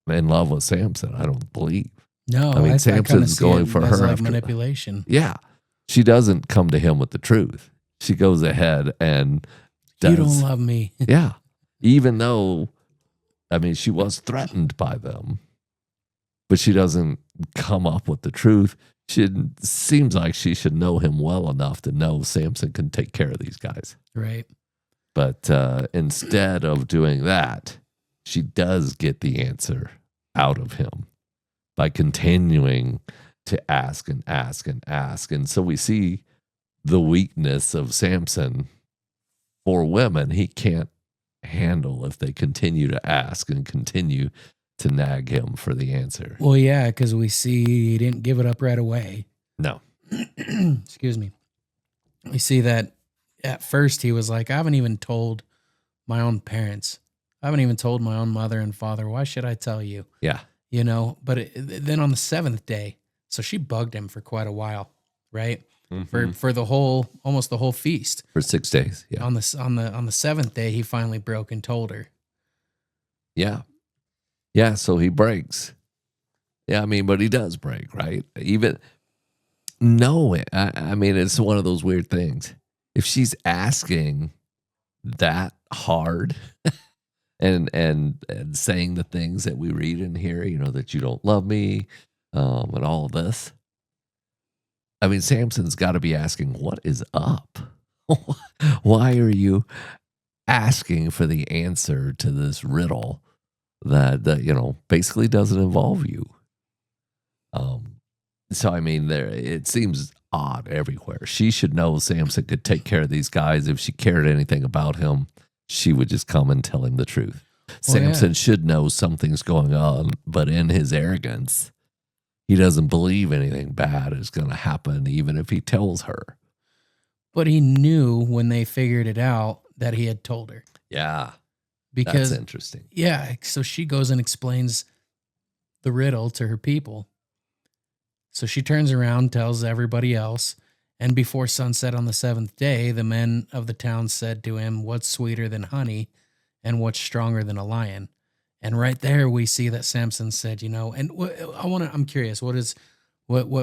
Speaker 3: in love with Samson, I don't believe.
Speaker 2: No,
Speaker 3: I mean, Samson's going for her
Speaker 2: like
Speaker 3: after
Speaker 2: manipulation.
Speaker 3: Yeah, she doesn't come to him with the truth. She goes ahead and does.
Speaker 2: You don't love me.
Speaker 3: Yeah, even though, I mean, she was threatened by them, but she doesn't come up with the truth. Seems like she should know him well enough to know Samson can take care of these guys.
Speaker 2: Right.
Speaker 3: But instead of doing that, she does get the answer out of him by continuing to ask and ask and ask. And so we see the weakness of Samson for women. He can't handle if they continue to ask and continue to nag him for the answer.
Speaker 2: Well, yeah, because we see he didn't give it up right away.
Speaker 3: No.
Speaker 2: Excuse me. We see that at first he was like, I haven't even told my own parents. I haven't even told my own mother and father. Why should I tell you?
Speaker 3: Yeah.
Speaker 2: But then on the seventh day, so she bugged him for quite a while, right? Mm-hmm. For almost the whole feast.
Speaker 3: For 6 days. Yeah.
Speaker 2: On the seventh day, he finally broke and told her.
Speaker 3: Yeah. Yeah. So he breaks. Yeah. I mean, but he does break, right? Even knowing, I mean, it's one of those weird things. If she's asking that hard and saying the things that we read in here, that you don't love me, and all of this. I mean, Samson's got to be asking, what is up? Why are you asking for the answer to this riddle that basically doesn't involve you? So, I mean, it seems odd everywhere. She should know Samson could take care of these guys. If she cared anything about him, she would just come and tell him the truth. Samson should know something's going on, but in his arrogance, he doesn't believe anything bad is going to happen, even if he tells her.
Speaker 2: But he knew when they figured it out that he had told her.
Speaker 3: Yeah.
Speaker 2: Because
Speaker 3: that's interesting.
Speaker 2: Yeah. So she goes and explains the riddle to her people. So she turns around, tells everybody else. And before sunset on the seventh day, the men of the town said to him, what's sweeter than honey and what's stronger than a lion? And right there we see that Samson said, and I'm curious, what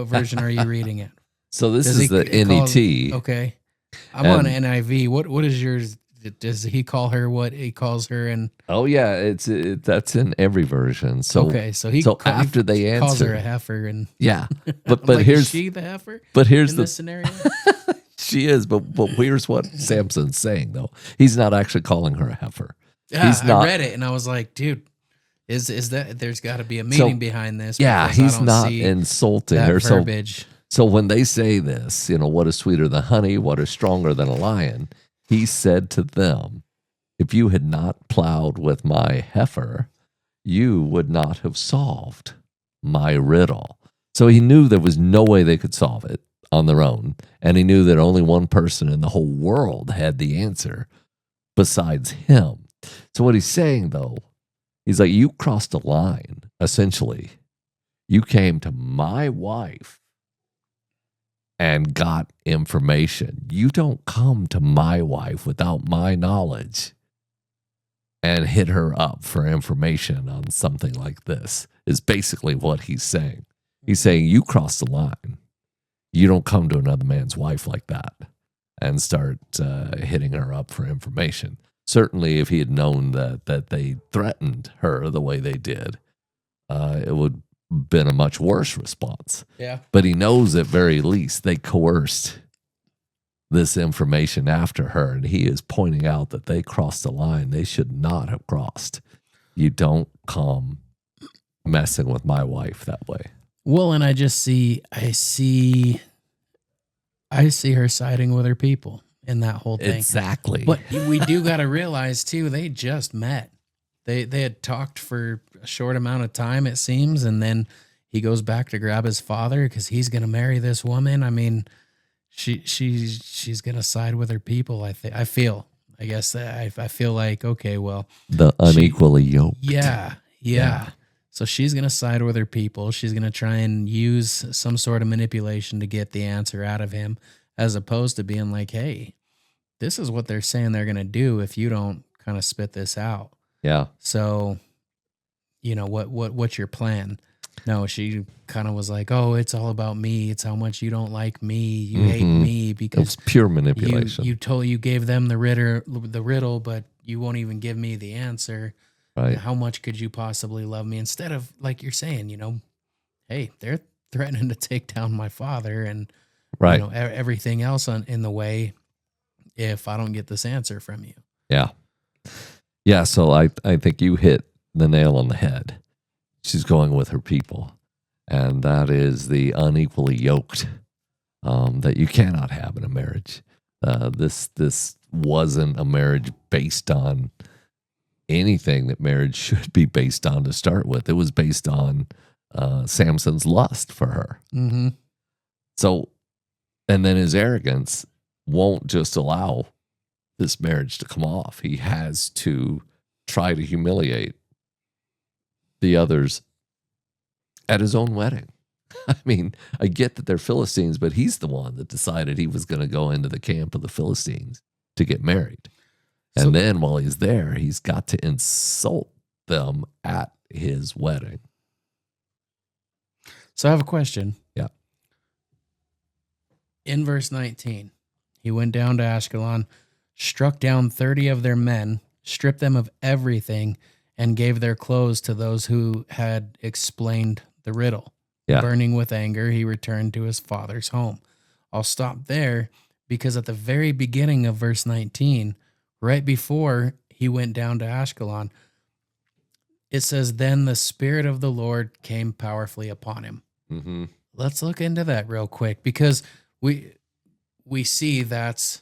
Speaker 2: version are you reading it?
Speaker 3: So this is the NET.
Speaker 2: Okay. I'm on NIV. What is yours? Does he call her what he calls her? And
Speaker 3: oh yeah, that's in every version. So
Speaker 2: okay, so
Speaker 3: after they answer,
Speaker 2: calls her a heifer, and
Speaker 3: yeah, but
Speaker 2: like,
Speaker 3: here's
Speaker 2: is she the heifer.
Speaker 3: But here's
Speaker 2: in this scenario.
Speaker 3: She is, but here's what Samson's saying though. He's not actually calling her a heifer.
Speaker 2: Yeah,
Speaker 3: He's
Speaker 2: I
Speaker 3: not.
Speaker 2: read it and I was like, dude, is that there's got to be a
Speaker 3: So
Speaker 2: meaning behind this
Speaker 3: yeah,
Speaker 2: because I
Speaker 3: he's
Speaker 2: don't
Speaker 3: not
Speaker 2: see
Speaker 3: insulting
Speaker 2: that
Speaker 3: her.
Speaker 2: verbiage.
Speaker 3: So when they say this, what is sweeter than honey? What is stronger than a lion? He said to them, if you had not plowed with my heifer, you would not have solved my riddle. So he knew there was no way they could solve it on their own. And he knew that only one person in the whole world had the answer besides him. So what he's saying, though, he's like, you crossed a line, essentially. You came to my wife and got information. You don't come to my wife without my knowledge and hit her up for information on something like this, is basically what he's saying. He's saying, you crossed the line. You don't come to another man's wife like that and start hitting her up for information. Certainly, if he had known that they threatened her the way they did, it would have been a much worse response.
Speaker 2: Yeah.
Speaker 3: But he knows at very least they coerced this information after her, and he is pointing out that they crossed the line they should not have crossed. You don't come messing with my wife that way.
Speaker 2: Well, and I see her siding with her people in that whole thing.
Speaker 3: Exactly.
Speaker 2: But we do got to realize too, they just met. They had talked for a short amount of time, it seems, and then he goes back to grab his father because he's going to marry this woman. I mean, she's going to side with her people. I feel like, okay, well,
Speaker 3: the unequally yoked.
Speaker 2: Yeah. So she's going to side with her people. She's going to try and use some sort of manipulation to get the answer out of him, as opposed to being like, hey, this is what they're saying they're going to do if you don't kind of spit this out.
Speaker 3: Yeah.
Speaker 2: So, what's your plan? No, she kind of was like, oh, it's all about me. It's how much you don't like me. You hate me because
Speaker 3: it's pure manipulation.
Speaker 2: You gave them the riddle, but you won't even give me the answer.
Speaker 3: Right.
Speaker 2: How much could you possibly love me? Instead of, like you're saying, hey, they're threatening to take down my father and
Speaker 3: right.
Speaker 2: Everything else in the way if I don't get this answer from you.
Speaker 3: Yeah. Yeah, so I think you hit the nail on the head. She's going with her people, and that is the unequally yoked that you cannot have in a marriage. This wasn't a marriage based on anything that marriage should be based on to start with. It was based on Samson's lust for her.
Speaker 2: Mm-hmm.
Speaker 3: So, and then his arrogance won't just allow this marriage to come off. He has to try to humiliate the others at his own wedding. I mean, I get that they're Philistines, but he's the one that decided he was going to go into the camp of the Philistines to get married. And then while he's there, he's got to insult them at his wedding.
Speaker 2: So I have a question.
Speaker 3: Yeah.
Speaker 2: In verse 19, he went down to Ashkelon, struck down 30 of their men, stripped them of everything, and gave their clothes to those who had explained the riddle.
Speaker 3: Yeah.
Speaker 2: Burning with anger, he returned to his father's home. I'll stop there because at the very beginning of verse 19, right before he went down to Ashkelon, it says, then the Spirit of the Lord came powerfully upon him.
Speaker 3: Mm-hmm.
Speaker 2: Let's look into that real quick because we see that's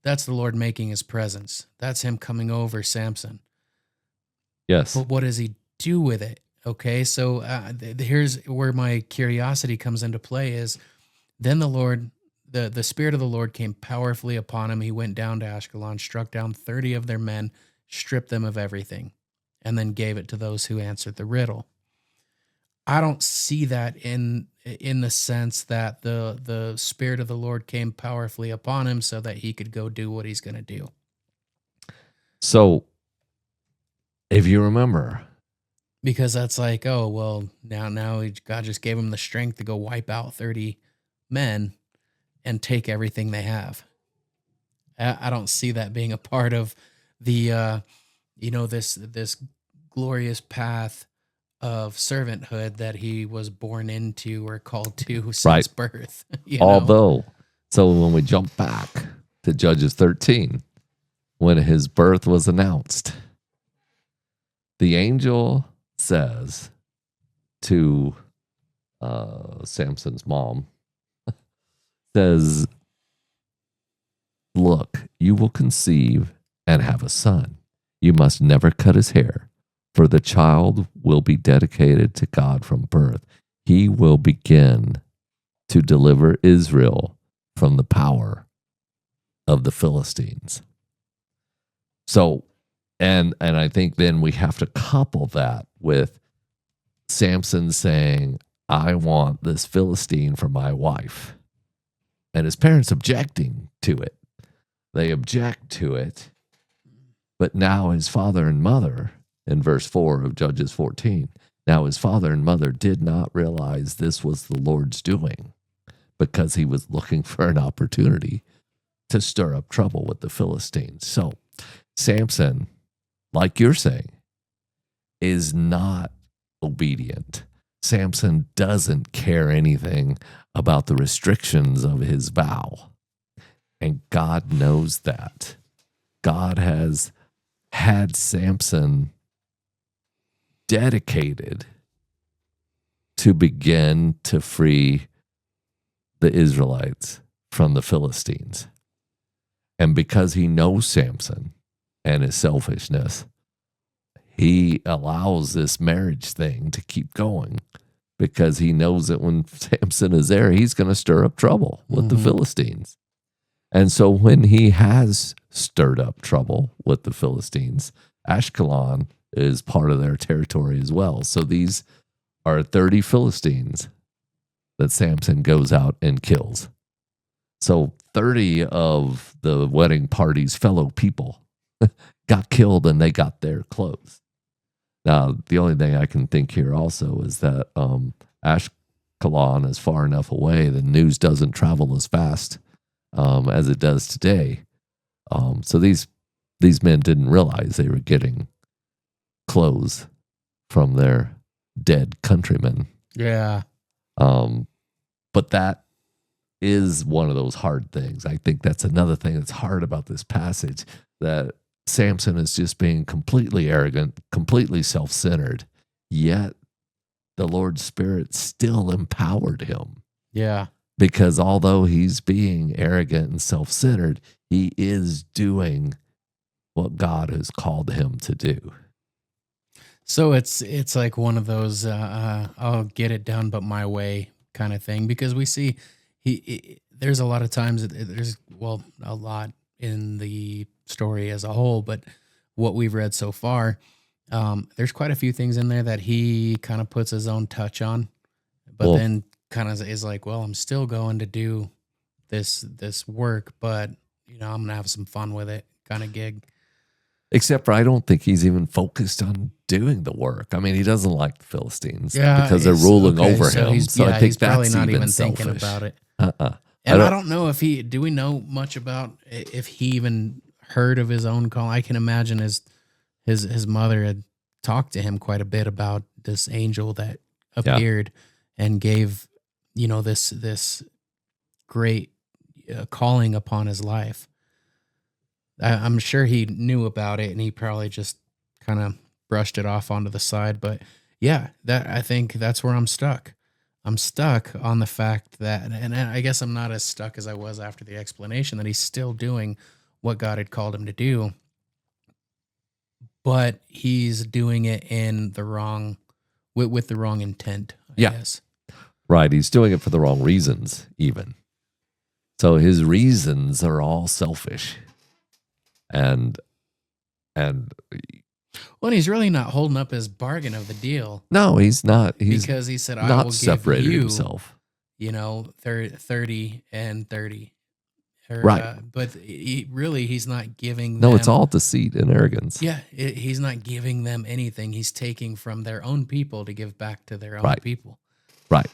Speaker 2: the Lord making his presence. That's him coming over Samson.
Speaker 3: Yes.
Speaker 2: But what does he do with it? Okay, so here's where my curiosity comes into play is then the Lord, the Spirit of the Lord came powerfully upon him. He went down to Ashkelon, struck down 30 of their men, stripped them of everything, and then gave it to those who answered the riddle. I don't see that in the sense that the Spirit of the Lord came powerfully upon him so that he could go do what he's going to do.
Speaker 3: So, if you remember,
Speaker 2: because that's like, oh, well, now God just gave him the strength to go wipe out 30 men and take everything they have. I don't see that being a part of the, this glorious path of servanthood that he was born into or called to since birth.
Speaker 3: Although So when we jump back to Judges 13, when his birth was announced, the angel says to Samson's mom, says, look, you will conceive and have a son. You must never cut his hair, for the child will be dedicated to God from birth. He will begin to deliver Israel from the power of the Philistines. So, and I think then we have to couple that with Samson saying, I want this Philistine for my wife. And his parents objecting to it. They object to it. But now his father and mother, in verse 4 of Judges 14, now his father and mother did not realize this was the Lord's doing, because he was looking for an opportunity to stir up trouble with the Philistines. So Samson, like you're saying, is not obedient. Samson doesn't care anything about the restrictions of his vow. And God knows that. God has had Samson dedicated to begin to free the Israelites from the Philistines. And because he knows Samson and his selfishness, he allows this marriage thing to keep going, because he knows that when Samson is there, he's going to stir up trouble with the Philistines. And so when he has stirred up trouble with the Philistines, Ashkelon is part of their territory as well. So these are 30 Philistines that Samson goes out and kills. So 30 of the wedding party's fellow people got killed, and they got their clothes. Now, the only thing I can think here also is that Ashkelon is far enough away, the news doesn't travel as fast as it does today. So these men didn't realize they were getting clothes from their dead countrymen.
Speaker 2: Yeah.
Speaker 3: But that is one of those hard things. I think that's another thing that's hard about this passage, that Samson is just being completely arrogant, completely self-centered, yet the Lord's Spirit still empowered him.
Speaker 2: Yeah.
Speaker 3: Because although he's being arrogant and self-centered, he is doing what God has called him to do.
Speaker 2: So it's like one of those I'll get it done but my way kind of thing, because we see there's a lot of times there's a lot in the story as a whole, but what we've read so far, there's quite a few things in there that he kind of puts his own touch on, but then kind of is like, well, I'm still going to do this work, but I'm gonna have some fun with it kind of gig.
Speaker 3: Except for I don't think he's even focused on doing the work. I mean, he doesn't like the Philistines because they're ruling over him. So I think
Speaker 2: he's
Speaker 3: that's
Speaker 2: probably not even
Speaker 3: selfish.
Speaker 2: thinking about it.
Speaker 3: And
Speaker 2: I don't know if do we know much about if he even heard of his own call? I can imagine his mother had talked to him quite a bit about this angel that appeared and gave, this great calling upon his life. I'm sure he knew about it, and he probably just kind of brushed it off onto the side. But yeah, I think that's where I'm stuck. I'm stuck on the fact that, and I guess I'm not as stuck as I was after the explanation, that he's still doing what God had called him to do, but he's doing it in the wrong, with the wrong intent, I guess.
Speaker 3: Right. He's doing it for the wrong reasons, even. So his reasons are all selfish. And
Speaker 2: he's really not holding up his bargain of the deal.
Speaker 3: No, he's not. He's
Speaker 2: because he said,
Speaker 3: not
Speaker 2: I will
Speaker 3: separated
Speaker 2: give you,
Speaker 3: himself.
Speaker 2: 30 and 30.
Speaker 3: Right.
Speaker 2: But he's not giving them.
Speaker 3: No, it's all deceit and arrogance.
Speaker 2: Yeah. He's not giving them anything. He's taking from their own people to give back to their own people.
Speaker 3: Right.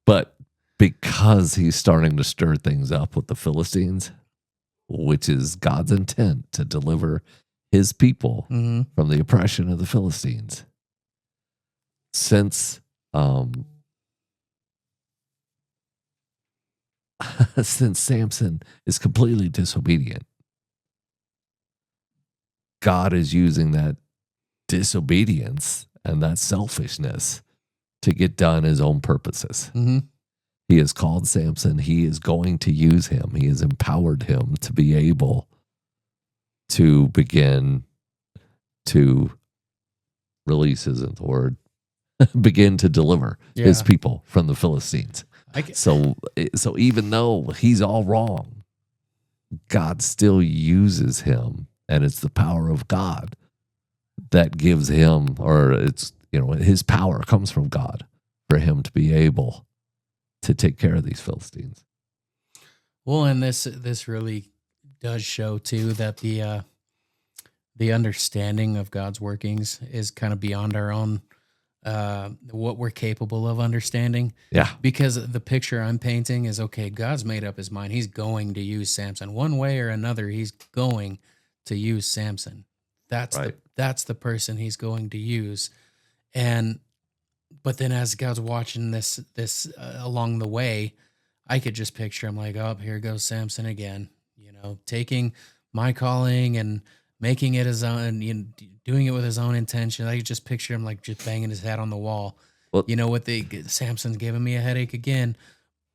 Speaker 3: But because he's starting to stir things up with the Philistines, which is God's intent to deliver his people from the oppression of the Philistines. Since since Samson is completely disobedient, God is using that disobedience and that selfishness to get done his own purposes.
Speaker 2: Mm-hmm.
Speaker 3: He has called Samson. He is going to use him. He has empowered him to be able to begin to release, isn't the word, begin to deliver his
Speaker 2: Yeah.
Speaker 3: people from the Philistines.
Speaker 2: I c-
Speaker 3: So even though he's all wrong, God still uses him, and it's the power of God that gives him, or it's, his power comes from God for him to be able to take care of these Philistines.
Speaker 2: Well, and this really does show too that the understanding of God's workings is kind of beyond our own what we're capable of understanding.
Speaker 3: Yeah.
Speaker 2: Because the picture I'm painting is, okay, God's made up his mind. He's going to use Samson one way or another. He's going to use Samson.
Speaker 3: Right.
Speaker 2: That's the person he's going to use. And but then as God's watching this along the way, I could just picture him like, oh, here goes Samson again, taking my calling and making it his own, doing it with his own intention. I could just picture him like just banging his head on the wall.
Speaker 3: Well,
Speaker 2: Samson's giving me a headache again.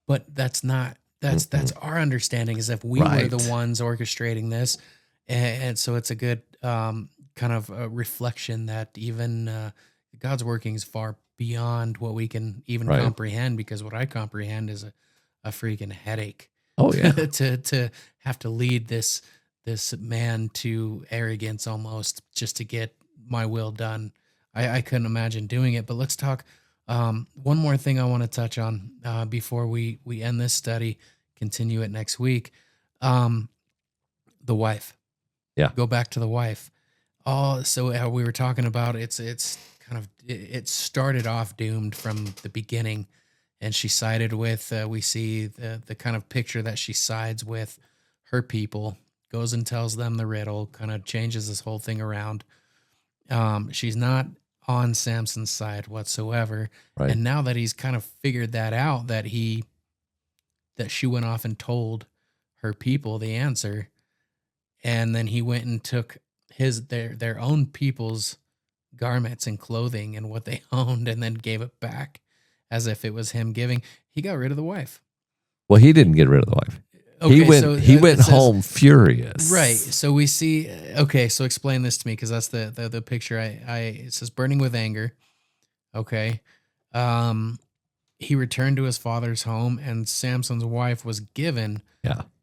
Speaker 2: But that's not that's our understanding, as if we were the
Speaker 3: Right.
Speaker 2: ones orchestrating this, and so it's a good kind of a reflection that even God's working is far beyond what we can even
Speaker 3: Right.
Speaker 2: comprehend. Because what I comprehend is a freaking headache.
Speaker 3: Oh, yeah.
Speaker 2: to have to lead this man to arrogance almost just to get my will done. I couldn't imagine doing it. But let's talk. One more thing I want to touch on before we end this study, continue it next week. The wife.
Speaker 3: Yeah.
Speaker 2: Go back to the wife. Oh, so we were talking about it's kind of it started off doomed from the beginning, and she sided with. We see the kind of picture that she sides with her people, goes and tells them the riddle, kind of changes this whole thing around. She's not on Samson's side whatsoever.
Speaker 3: Right.
Speaker 2: And now that he's kind of figured that out, that she went off and told her people the answer, and then he went and took their own people's garments and clothing and what they owned, and then gave it back as if it was him giving. He got rid of the wife.
Speaker 3: Well, he didn't get rid of the wife.
Speaker 2: Okay,
Speaker 3: he went home furious.
Speaker 2: Right. So we see. Okay. So explain this to me, because that's the picture. It says burning with anger. Okay. He returned to his father's home, and Samson's wife was given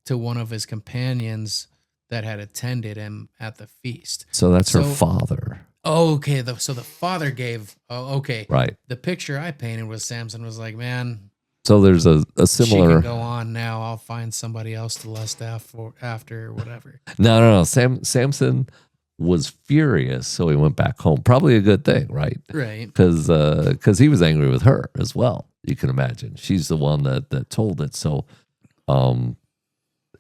Speaker 2: to one of his companions that had attended him at the feast.
Speaker 3: So that's her father.
Speaker 2: Oh, okay. So the father gave. Oh, okay.
Speaker 3: Right.
Speaker 2: The picture I painted was Samson was like, man.
Speaker 3: So there's a similar.
Speaker 2: She can go on now. I'll find somebody else to lust after or whatever.
Speaker 3: No. Samson was furious, so he went back home. Probably a good thing, right?
Speaker 2: Right.
Speaker 3: Because he was angry with her as well. You can imagine. She's the one that told it. So,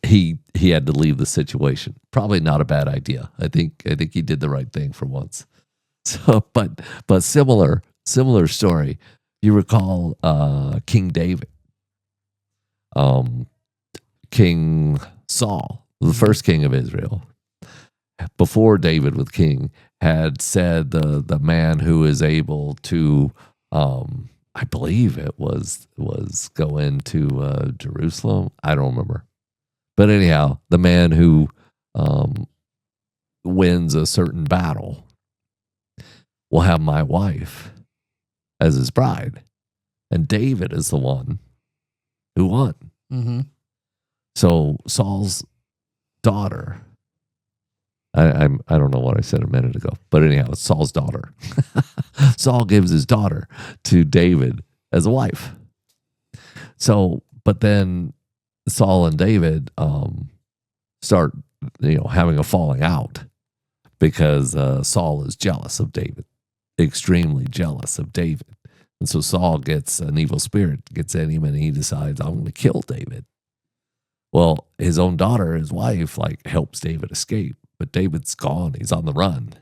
Speaker 3: he had to leave the situation. Probably not a bad idea. I think he did the right thing for once. So, but similar story. You recall King David, King Saul, the first king of Israel, before David was king, had said the man who is able to, I believe it was go into Jerusalem. I don't remember, but anyhow, the man who wins a certain battle will have my wife as his bride. And David is the one who won.
Speaker 2: Mm-hmm.
Speaker 3: So Saul's daughter, I don't know what I said a minute ago, but anyhow, it's Saul's daughter. Saul gives his daughter to David as a wife. So, but then Saul and David start, having a falling out because Saul is jealous of David, extremely jealous of David. And so Saul gets an evil spirit, gets in him, and he decides, I'm going to kill David. Well, his own daughter, his wife, helps David escape. But David's gone. He's on the run.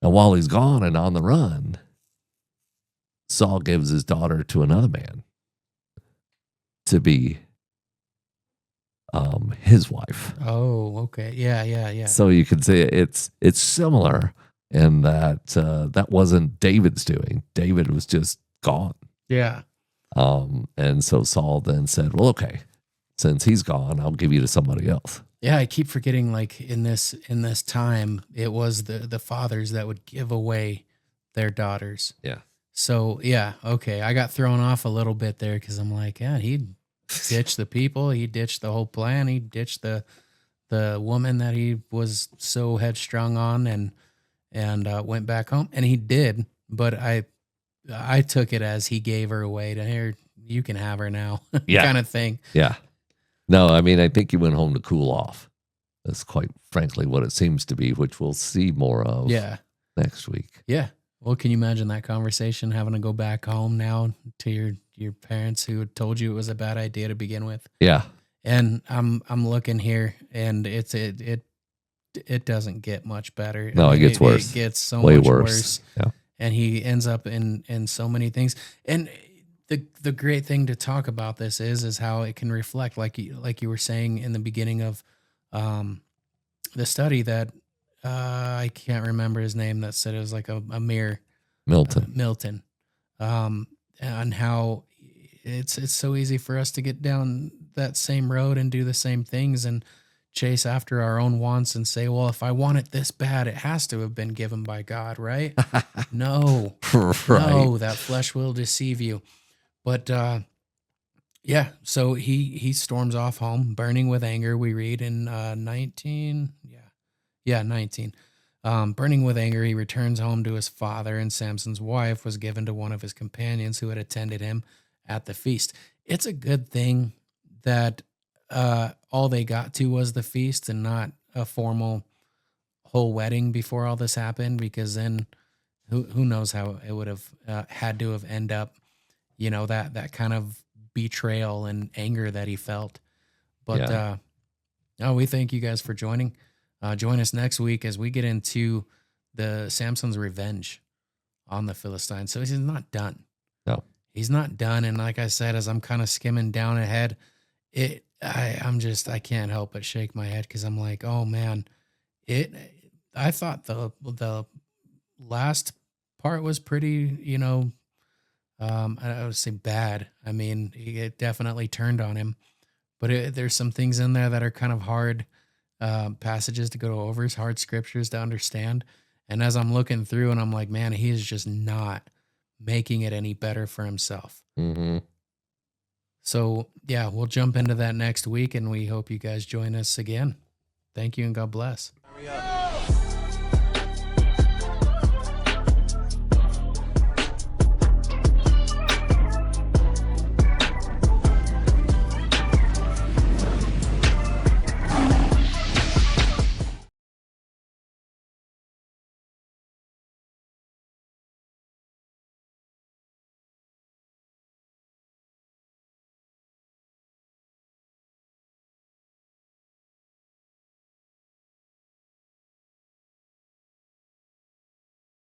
Speaker 3: And while he's gone and on the run, Saul gives his daughter to another man to be his wife.
Speaker 2: Oh, okay. Yeah, yeah, yeah.
Speaker 3: So you could say it's similar in that that wasn't David's doing. David was just gone.
Speaker 2: Yeah.
Speaker 3: And so Saul then said, "Well, okay, since he's gone, I'll give you to somebody else."
Speaker 2: Yeah, I keep forgetting like in this time it was the fathers that would give away their daughters.
Speaker 3: Yeah.
Speaker 2: So, yeah, okay. I got thrown off a little bit there cuz I'm like, yeah, he ditched the people, he ditched the whole plan, he ditched the woman that he was so headstrong on and went back home and he did, but I took it as he gave her away to here you can have her now
Speaker 3: Yeah.
Speaker 2: kind of thing.
Speaker 3: Yeah. No, I mean, I think he went home to cool off. That's quite frankly what it seems to be, which we'll see more of
Speaker 2: Yeah.
Speaker 3: next week.
Speaker 2: Yeah. Well, can you imagine that conversation having to go back home now to your parents who had told you it was a bad idea to begin with?
Speaker 3: Yeah.
Speaker 2: And I'm looking here and it doesn't get much better.
Speaker 3: No, it gets worse.
Speaker 2: It gets so
Speaker 3: Way
Speaker 2: much
Speaker 3: worse.
Speaker 2: worse.
Speaker 3: Yeah.
Speaker 2: And he ends up in so many things. And the great thing to talk about this is how it can reflect like you were saying in the beginning of the study that I can't remember his name that said it was like a mirror
Speaker 3: Milton.
Speaker 2: Milton, and how it's so easy for us to get down that same road and do the same things and chase after our own wants and say, well, if I want it this bad, it has to have been given by God, right? No,
Speaker 3: Right.
Speaker 2: no, that flesh will deceive you. But yeah, so he storms off home, burning with anger. We read in 19, yeah, 19. Burning with anger, he returns home to his father, and Samson's wife was given to one of his companions who had attended him at the feast. It's a good thing that all they got to was the feast and not a formal whole wedding before all this happened, because then who knows how it would have had to have end up, that kind of betrayal and anger that he felt. But
Speaker 3: Yeah.
Speaker 2: no, we thank you guys for joining. Join us next week as we get into the Samson's revenge on the Philistines. So he's not done.
Speaker 3: No.
Speaker 2: He's not done. And like I said, as I'm kind of skimming down ahead, I can't help but shake my head because I'm like, oh man, I thought the last part was pretty, I would say bad. I mean, it definitely turned on him, but there's some things in there that are kind of hard passages to go over, hard scriptures to understand. And as I'm looking through, and I'm like, man, he is just not making it any better for himself.
Speaker 3: Mm-hmm.
Speaker 2: So yeah, we'll jump into that next week, and we hope you guys join us again. Thank you, and God bless.